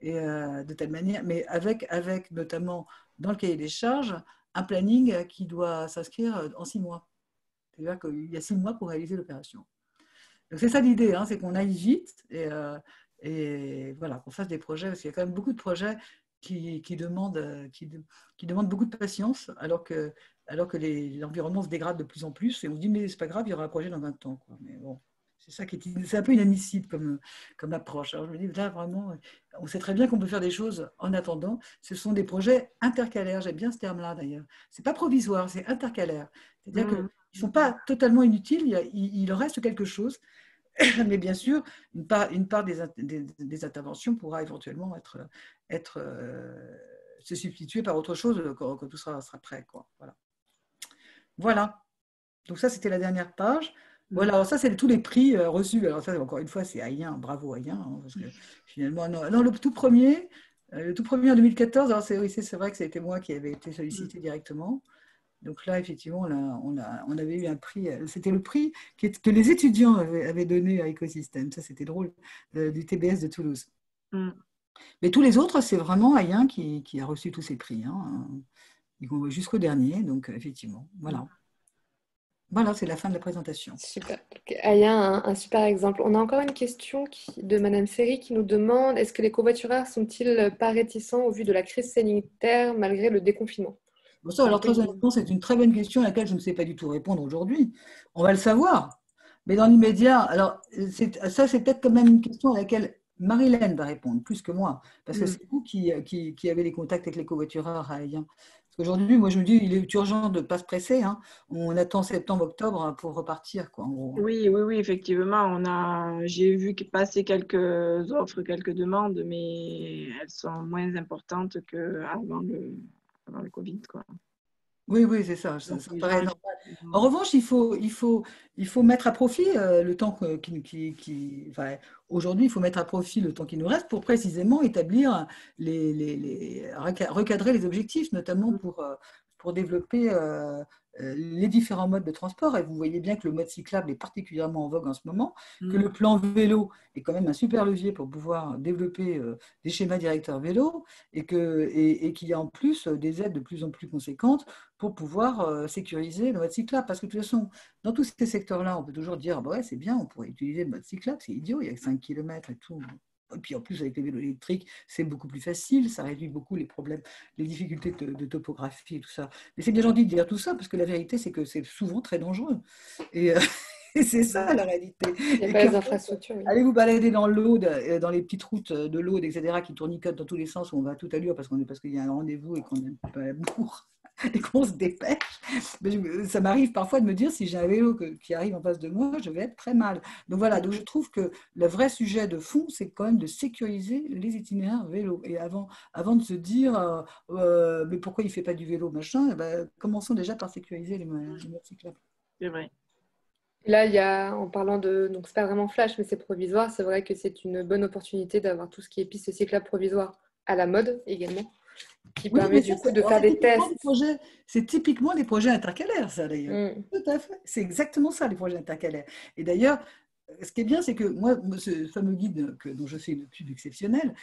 Et de telle manière, mais avec notamment dans le cahier des charges, un planning qui doit s'inscrire en 6 mois. C'est-à-dire qu'il y a 6 mois pour réaliser l'opération. Donc c'est ça l'idée, hein, c'est qu'on aille vite et voilà, qu'on fasse des projets, parce qu'il y a quand même beaucoup de projets qui demandent beaucoup de patience, alors que l'environnement se dégrade de plus en plus, et on se dit mais c'est pas grave, il y aura un projet dans 20 ans. Quoi. Mais bon, c'est un peu inadmissible comme approche. Alors je me dis là vraiment, on sait très bien qu'on peut faire des choses en attendant. Ce sont des projets intercalaires, j'aime bien ce terme-là d'ailleurs. C'est pas provisoire, c'est intercalaire. C'est-à-dire qu'ils ne sont pas totalement inutiles, il en reste quelque chose. Mais bien sûr, une part des interventions pourra éventuellement être se substituer par autre chose quand tout sera prêt, quoi. Voilà. Voilà. Donc ça, c'était la dernière page. Voilà, alors ça, c'est tous les prix reçus. Alors ça, encore une fois, c'est Ayen, bravo Ayen, hein, parce que finalement, non, le tout premier en 2014, alors oui, c'est vrai que ça a été moi qui avais été sollicité directement. Donc là, effectivement, on avait eu un prix, c'était le prix que les étudiants avaient donné à Écosystème. Ça, c'était drôle, du TBS de Toulouse. Mais tous les autres, c'est vraiment Ayen qui a reçu tous ces prix, hein, jusqu'au dernier. Donc, effectivement, voilà. Voilà, c'est la fin de la présentation. Super. Aya, un super exemple. On a encore une question de Madame Seri qui nous demande: est-ce que les covoitureurs sont-ils pas réticents au vu de la crise sanitaire malgré le déconfinement? Bon, ça, alors, très honnêtement, c'est une très bonne question à laquelle je ne sais pas du tout répondre aujourd'hui. On va le savoir. Mais dans l'immédiat, alors, ça, c'est peut-être quand même une question à laquelle Marilène va répondre, plus que moi. Parce que c'est vous qui avez les contacts avec les covoitureurs à Ayen. Aujourd'hui, moi, je me dis, il est urgent de ne pas se presser. Hein. On attend septembre, octobre pour repartir, quoi, en gros. Oui, effectivement. J'ai vu passer quelques offres, quelques demandes, mais elles sont moins importantes qu'avant le Covid, quoi. Oui, c'est ça. Ça paraît normal. En revanche, il faut mettre à profit le temps aujourd'hui, il faut mettre à profit le temps qui nous reste pour précisément établir recadrer les objectifs, notamment pour développer les différents modes de transport. Et vous voyez bien que le mode cyclable est particulièrement en vogue en ce moment, que le plan vélo est quand même un super levier pour pouvoir développer des schémas directeurs vélo et qu'il y a en plus des aides de plus en plus conséquentes pour pouvoir sécuriser le mode cyclable. Parce que de toute façon, dans tous ces secteurs-là, on peut toujours dire, bah ouais, c'est bien, on pourrait utiliser le mode cyclable, c'est idiot, il y a 5 km et tout. Et puis en plus, avec les vélos électriques, c'est beaucoup plus facile, ça réduit beaucoup les problèmes, les difficultés de topographie et tout ça. Mais c'est bien gentil de dire tout ça, parce que la vérité, c'est que c'est souvent très dangereux. Et c'est ça la réalité. Il n'y a pas les infrastructures. Oui. Allez vous balader dans l'Aude, dans les petites routes de l'Aude, etc., qui tournicotent dans tous les sens, où on va à toute allure parce qu'il y a un rendez-vous et qu'on est un peu à la bourre et qu'on se dépêche. Mais ça m'arrive parfois de me dire, si j'ai un vélo qui arrive en face de moi, je vais être très mal. Donc voilà, donc je trouve que le vrai sujet de fond, c'est quand même de sécuriser les itinéraires vélo. Et avant de se dire, mais pourquoi il ne fait pas du vélo, machin, commençons déjà par sécuriser les modes cyclables. C'est vrai. Là, en parlant donc c'est pas vraiment flash, mais c'est provisoire, c'est vrai que c'est une bonne opportunité d'avoir tout ce qui est piste cyclable provisoire à la mode également, qui permet du coup de faire des tests. C'est typiquement des projets intercalaires, ça d'ailleurs. Tout à fait. C'est exactement ça, les projets intercalaires. Et d'ailleurs, ce qui est bien, c'est que moi, ce fameux guide dont je fais une pub exceptionnelle,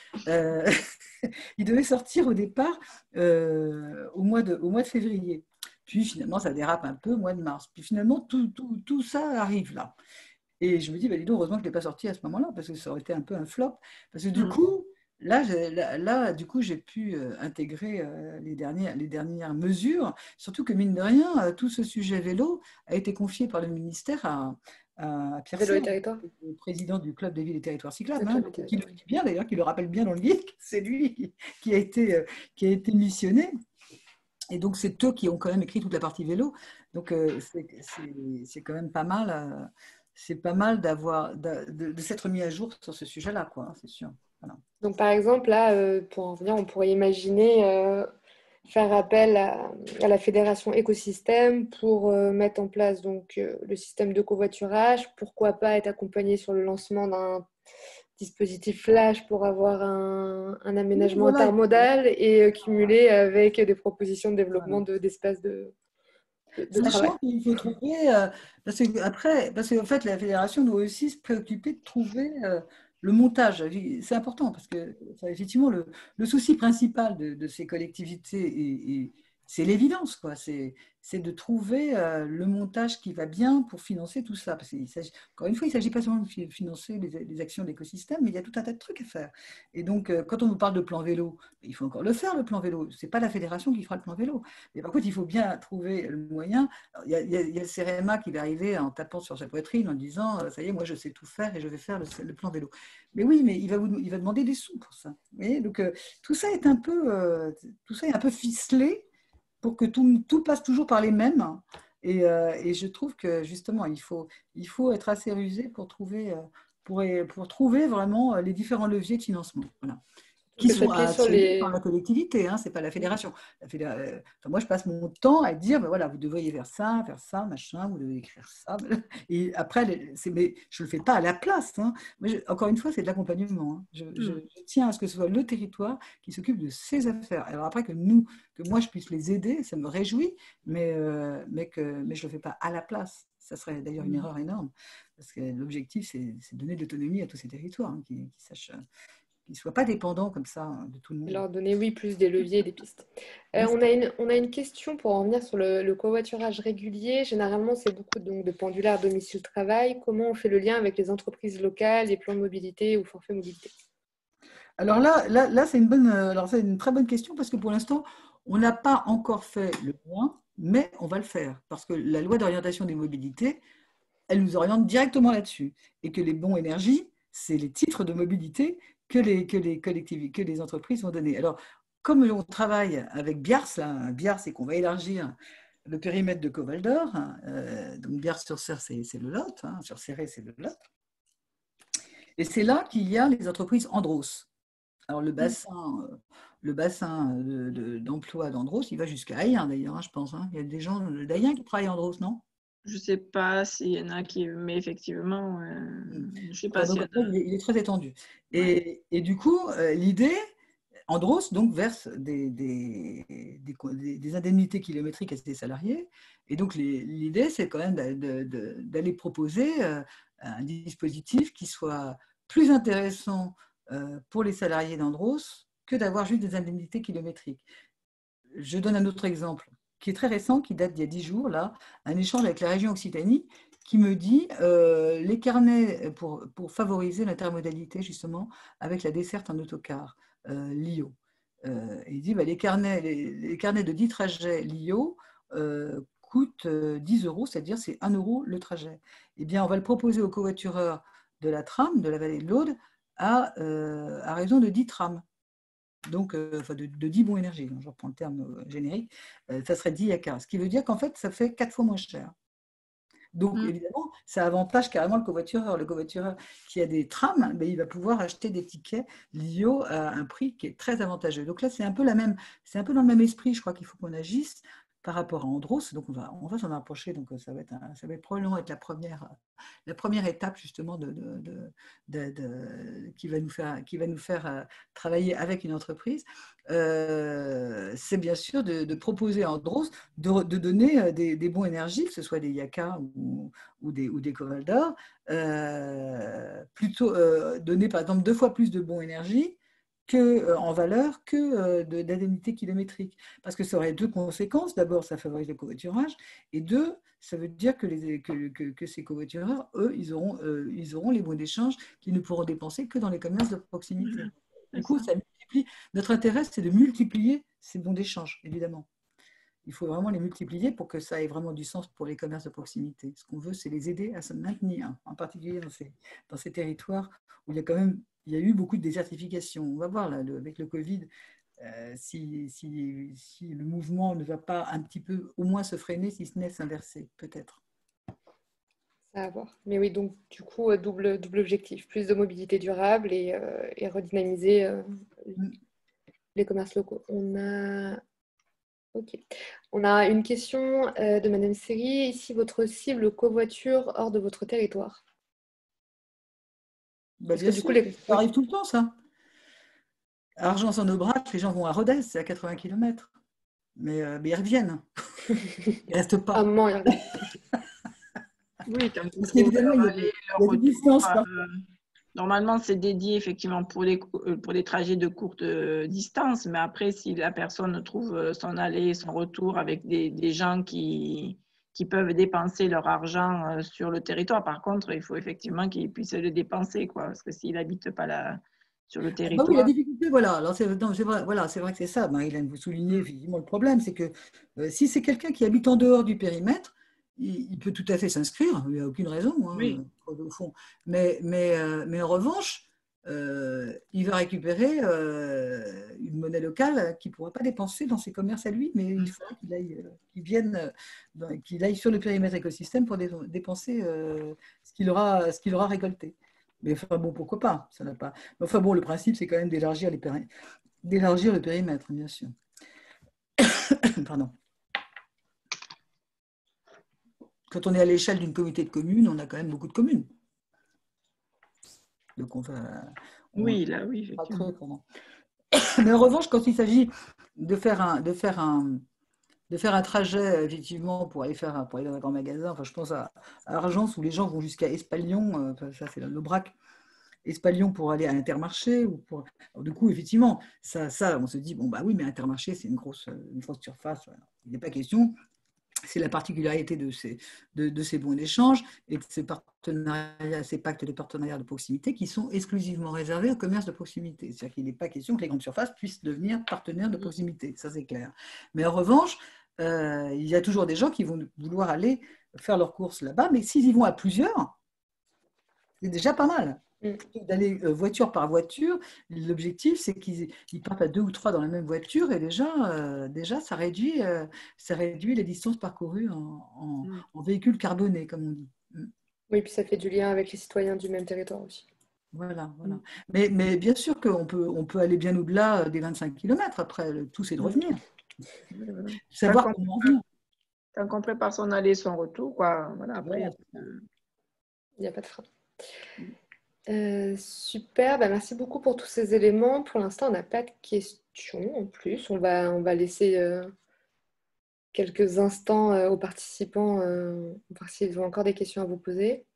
il devait sortir au départ au mois de février. Puis finalement, ça dérape un peu au mois de mars. Puis finalement, tout ça arrive là. Et je me dis, dis donc, heureusement que je ne l'ai pas sorti à ce moment-là, parce que ça aurait été un peu un flop. Parce que du coup, j'ai pu intégrer les dernières mesures. Surtout que, mine de rien, tout ce sujet vélo a été confié par le ministère à Pierre Serre, le président du Club des villes et territoires cyclables, qui le dit bien d'ailleurs, qui le rappelle bien dans le guide, c'est lui qui a été missionné. Et donc, c'est eux qui ont quand même écrit toute la partie vélo. Donc, c'est quand même pas mal. C'est pas mal de s'être mis à jour sur ce sujet-là, quoi. C'est sûr. Voilà. Donc, par exemple, là, pour en venir, on pourrait imaginer faire appel à la fédération Écosystème pour mettre en place donc le système de covoiturage. Pourquoi pas être accompagné sur le lancement d'un dispositif flash pour avoir un aménagement intermodal et cumulé avec des propositions de développement d'espaces de travail. Il faut trouver, parce qu'en fait, la fédération doit aussi se préoccuper de trouver le montage. C'est important parce que, effectivement, le souci principal de ces collectivités, c'est l'évidence, quoi. C'est de trouver le montage qui va bien pour financer tout ça. Parce encore une fois, il ne s'agit pas seulement de financer les actions d'écosystème, mais il y a tout un tas de trucs à faire. Et donc, quand on nous parle de plan vélo, il faut encore le faire, le plan vélo. Ce n'est pas la fédération qui fera le plan vélo. Mais par contre, il faut bien trouver le moyen. Alors, il y a le CEREMA qui va arriver en tapant sur sa poitrine en disant « ça y est, moi, je sais tout faire et je vais faire le plan vélo ». Mais oui, mais il va demander des sous pour ça. Vous voyez, donc, tout ça est un peu ficelé pour que tout passe toujours par les mêmes. Et je trouve que justement, il faut être assez rusé pour trouver vraiment les différents leviers de financement. Voilà. qui sont actionnés par la collectivité, hein, ce n'est pas la fédération. Moi, je passe mon temps à dire, ben voilà, vous devriez faire ça, machin, vous devez écrire ça. Et après, mais je ne le fais pas à la place. Hein. Mais encore une fois, c'est de l'accompagnement. Hein. Je tiens à ce que ce soit le territoire qui s'occupe de ses affaires. Alors après, que moi, je puisse les aider, ça me réjouit, mais je ne le fais pas à la place. Ça serait d'ailleurs une erreur énorme, parce que l'objectif, c'est de donner de l'autonomie à tous ces territoires, hein, qui sachent... qu'ils ne soient pas dépendants comme ça de tout le monde. Leur donner, oui, plus des leviers et des pistes. On a une question pour en venir sur le covoiturage régulier. Généralement, c'est beaucoup donc, de pendulaires domicile-travail. Comment on fait le lien avec les entreprises locales, les plans de mobilité ou forfait mobilité? Alors là c'est une très bonne question, parce que pour l'instant, on n'a pas encore fait le point, mais on va le faire. Parce que la loi d'orientation des mobilités, elle nous oriente directement là-dessus. Et que les bons énergie, c'est les titres de mobilité que les entreprises vont donner. Alors, comme on travaille avec Biars, et qu'on va élargir le périmètre de Covaldor, donc Biars-sur-Cère, c'est le Lot, hein, sur Céré, c'est le Lot. Et c'est là qu'il y a les entreprises Andros. Alors, le bassin d'emploi d'Andros, il va jusqu'à Ayen, d'ailleurs, hein, je pense. Hein. Il y a des gens d'Ayen qui travaillent à Andros, non? Je ne sais pas s'il y en a qui... Mais effectivement, je ne sais pas s'il y en a... Il est très étendu. Et du coup, l'idée, Andros donc, verse des indemnités kilométriques à ses salariés. Et donc, l'idée, c'est quand même d'aller proposer un dispositif qui soit plus intéressant pour les salariés d'Andros que d'avoir juste des indemnités kilométriques. Je donne un autre exemple qui est très récent, qui date d'il y a 10 jours, là, un échange avec la région Occitanie, qui me dit les carnets pour favoriser l'intermodalité, justement, avec la desserte en autocar, LIO. Il dit les carnets de 10 trajets LIO coûtent 10 €, c'est-à-dire c'est 1 € le trajet. Eh bien, on va le proposer aux covoitureurs de la tram, de la vallée de l'Aude, à raison de 10 trams. Donc, de 10 bons énergie, je reprends le terme générique, ça serait 10 yaka, ce qui veut dire qu'en fait, ça fait 4 fois moins cher. Donc, évidemment, ça avantage carrément le covoitureur. Le covoitureur qui a des trams, il va pouvoir acheter des tickets LIO à un prix qui est très avantageux. Donc là, c'est un peu dans le même esprit, je crois qu'il faut qu'on agisse par rapport à Andros. Donc, on va s'en approcher. Donc, ça va probablement être la première étape, justement, qui va nous faire travailler avec une entreprise. C'est bien sûr de proposer à Andros de donner des bons énergies, que ce soit des yaka ou des Covaldor, plutôt donner, par exemple, 2 fois plus de bons énergie en valeur que d'indemnité kilométrique. Parce que ça aurait 2 conséquences. D'abord, ça favorise le covoiturage. Et 2, ça veut dire que ces covoitureurs, eux, ils auront les bons d'échange qu'ils ne pourront dépenser que dans les commerces de proximité. Du coup, ça multiplie. Notre intérêt, c'est de multiplier ces bons d'échange, évidemment. Il faut vraiment les multiplier pour que ça ait vraiment du sens pour les commerces de proximité. Ce qu'on veut, c'est les aider à se maintenir, en particulier dans ces territoires où il y a eu beaucoup de désertification. On va voir là, avec le Covid, si le mouvement ne va pas un petit peu au moins se freiner, si ce n'est s'inverser, peut-être. Ça va voir. Mais oui, donc du coup, double objectif, plus de mobilité durable et redynamiser les commerces locaux. On a une question de Madame Seri. Ici, votre cible covoiture hors de votre territoire? Bien sûr, ça arrive tout le temps, ça. À Argens-en-Aubrac, les gens vont à Rodez, c'est à 80 km. Mais ils reviennent. Ils ne restent pas. Oui, parce qu'évidemment, il y a des distances. Normalement, c'est dédié effectivement pour les trajets de courte distance, mais après, si la personne trouve son aller et son retour avec des gens qui peuvent dépenser leur argent sur le territoire, par contre, il faut effectivement qu'ils puissent le dépenser, quoi, parce que s'il n'habite pas sur le territoire… Oui, la difficulté, voilà. Alors, c'est vrai que c'est ça, Marie-Hélène, vous soulignez effectivement le problème, c'est que si c'est quelqu'un qui habite en dehors du périmètre, il peut tout à fait s'inscrire, il n'y a aucune raison, hein, oui. Au fond. Mais en revanche, il va récupérer une monnaie locale qu'il ne pourra pas dépenser dans ses commerces à lui, mais il faudra qu'il aille sur le périmètre écosystème pour dépenser ce qu'il aura récolté. Mais enfin bon, pourquoi pas, ça n'a pas. Mais enfin bon, le principe, c'est quand même d'élargir le périmètre, bien sûr. Pardon. Quand on est à l'échelle d'une communauté de communes, on a quand même beaucoup de communes. Donc oui, là, oui, effectivement. Mais en revanche, quand il s'agit de faire un trajet, effectivement, pour aller dans un grand magasin, enfin, je pense à Argence, où les gens vont jusqu'à Espalion, ça c'est l'Aubrac, Espalion pour aller à Intermarché. Alors, du coup, effectivement, ça, on se dit, bon, bah oui, mais Intermarché, c'est une grosse surface. Il n'est pas question. C'est la particularité de ces bons d'échange et de ces partenariats, ces pactes de partenariat de proximité qui sont exclusivement réservés au commerce de proximité. C'est-à-dire qu'il n'est pas question que les grandes surfaces puissent devenir partenaires de proximité, ça c'est clair. Mais en revanche, il y a toujours des gens qui vont vouloir aller faire leurs courses là-bas, mais s'ils y vont à plusieurs, c'est déjà pas mal. D'aller voiture par voiture, l'objectif c'est qu'ils partent à 2 ou 3 dans la même voiture et déjà ça réduit les distances parcourues en véhicule carboné, comme on dit. Oui, puis ça fait du lien avec les citoyens du même territoire aussi. Voilà. Mais bien sûr qu'on peut aller bien au-delà des 25 km. Après, tout c'est de revenir. Savoir comment on vient. Tant qu'on prépare son aller et son retour, quoi. Voilà, après, il n'y a pas de frein. Super, merci beaucoup pour tous ces éléments. Pour l'instant, on n'a pas de questions en plus. On va laisser quelques instants aux participants voir s'ils ont encore des questions à vous poser.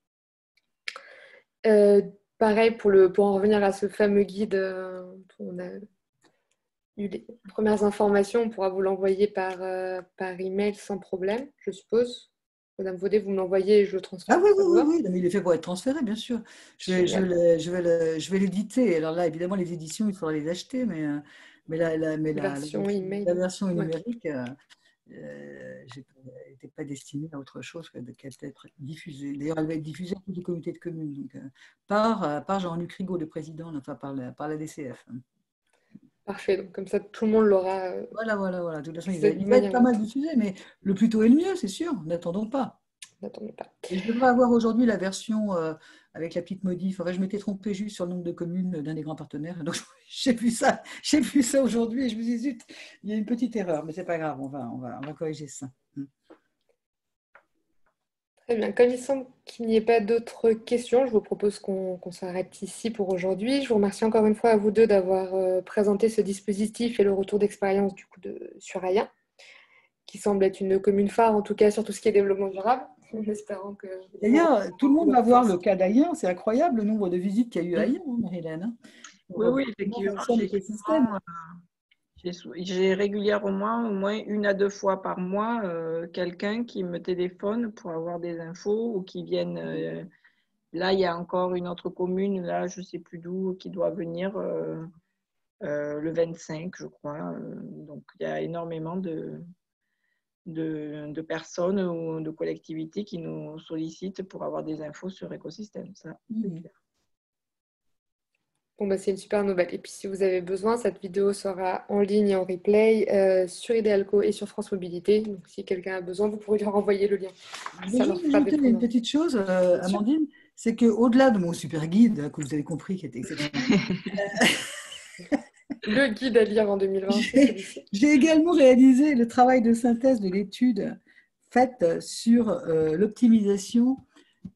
Pareil, pour en revenir à ce fameux guide, on a eu les premières informations, on pourra vous l'envoyer par email sans problème, je suppose. Madame Vaudet, vous me l'envoyez et je le transfère. Ah oui, mais il est fait pour être transféré, bien sûr. Je vais l'éditer. Alors là, évidemment, les éditions, il faudra les acheter, mais la version numérique n'était pas destinée à autre chose qu'à être diffusée. D'ailleurs, elle va être diffusée à tous les comités de communes, donc, par Jean-Luc Rigaud, le président, enfin par la DCF. Parfait, donc comme ça, tout le monde l'aura. Voilà. De toute façon, il va être pas mal diffusé, mais le plus tôt est le mieux, c'est sûr. N'attendons pas. Et je devrais avoir aujourd'hui la version avec la petite modif. Enfin, je m'étais trompée juste sur le nombre de communes d'un des grands partenaires. Donc, j'ai plus ça aujourd'hui et je me suis dit, zut, il y a une petite erreur, mais c'est pas grave, on va corriger ça. Très bien. Comme il semble qu'il n'y ait pas d'autres questions, je vous propose qu'on s'arrête ici pour aujourd'hui. Je vous remercie encore une fois à vous deux d'avoir présenté ce dispositif et le retour d'expérience du coup sur Aya, qui semble être une commune phare, en tout cas sur tout ce qui est développement durable. Espérant que... D'ailleurs, tout le monde va voir le cas d'Ayen. C'est incroyable le nombre de visites qu'il y a eu à Ayen, Marie-Hélène. Oui, effectivement. J'ai régulièrement, au moins 1 à 2 fois par mois, quelqu'un qui me téléphone pour avoir des infos ou qui viennent. Là, il y a encore une autre commune, là, je ne sais plus d'où, qui doit venir le 25, je crois. Donc, il y a énormément de personnes ou de collectivités qui nous sollicitent pour avoir des infos sur l'écosystème. Ça, c'est clair. Bon, c'est une super nouvelle. Et puis, si vous avez besoin, cette vidéo sera en ligne et en replay sur Idealco et sur France Mobilité. Donc, si quelqu'un a besoin, vous pourrez leur envoyer le lien. Je vais juste ajouter une petite chose, Amandine, c'est qu'au-delà de mon super guide, que vous avez compris, qui était excellent, le guide à lire en 2020. J'ai également réalisé le travail de synthèse de l'étude faite sur l'optimisation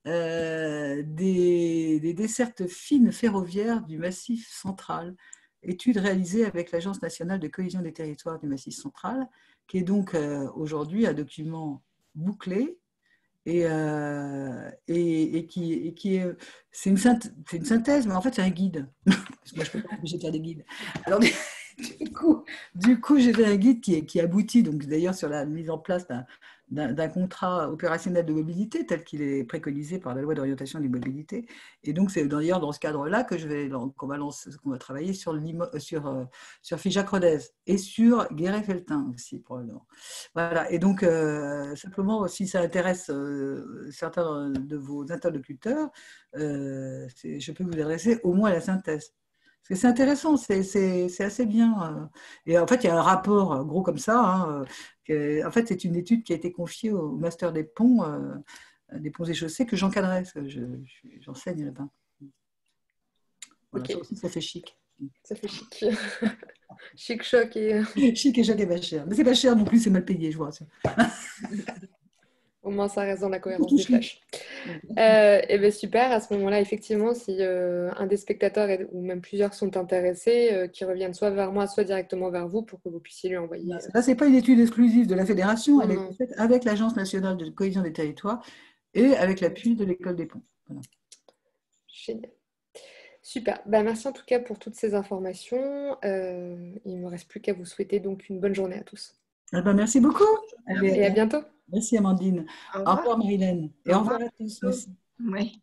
des dessertes fines ferroviaires du Massif central, étude réalisée avec l'Agence nationale de cohésion des territoires du Massif central, qui est donc aujourd'hui un document bouclé et qui est, c'est une synthèse, mais en fait c'est un guide. Parce que moi je peux pas empêcher de faire des guides. Alors du coup j'ai fait un guide qui aboutit donc d'ailleurs sur la mise en place d'un contrat opérationnel de mobilité tel qu'il est préconisé par la loi d'orientation des mobilités. Et donc c'est d'ailleurs dans ce cadre-là qu'on va travailler sur Figeac-Rodez et sur Guéret-Felletin aussi probablement. Voilà. Et donc simplement si ça intéresse certains de vos interlocuteurs, je peux vous adresser au moins la synthèse. Parce que c'est intéressant, c'est assez bien. Et en fait, il y a un rapport gros comme ça. En fait, c'est une étude qui a été confiée au master des ponts et chaussées que j'encadrais, parce que j'enseigne là-bas. Voilà, ça aussi, ça fait chic. Ça fait chic. Chic, choc et... Chic et choc et pas cher. Mais c'est pas cher non plus, c'est mal payé, je vois. Au moins, ça reste dans la cohérence des tâches. Et bien super, à ce moment-là, effectivement, si un des spectateurs ou même plusieurs sont intéressés, qu'ils reviennent soit vers moi, soit directement vers vous pour que vous puissiez lui envoyer. Là, ce n'est pas une étude exclusive de la Fédération, elle est faite avec l'Agence nationale de cohésion des territoires et avec l'appui de l'École des ponts. Voilà. Génial. Super. Merci en tout cas pour toutes ces informations. Il ne me reste plus qu'à vous souhaiter donc une bonne journée à tous. Merci beaucoup. Et à bientôt. Merci Amandine. Au revoir Marilène. Et au revoir à tous. Merci. Oui.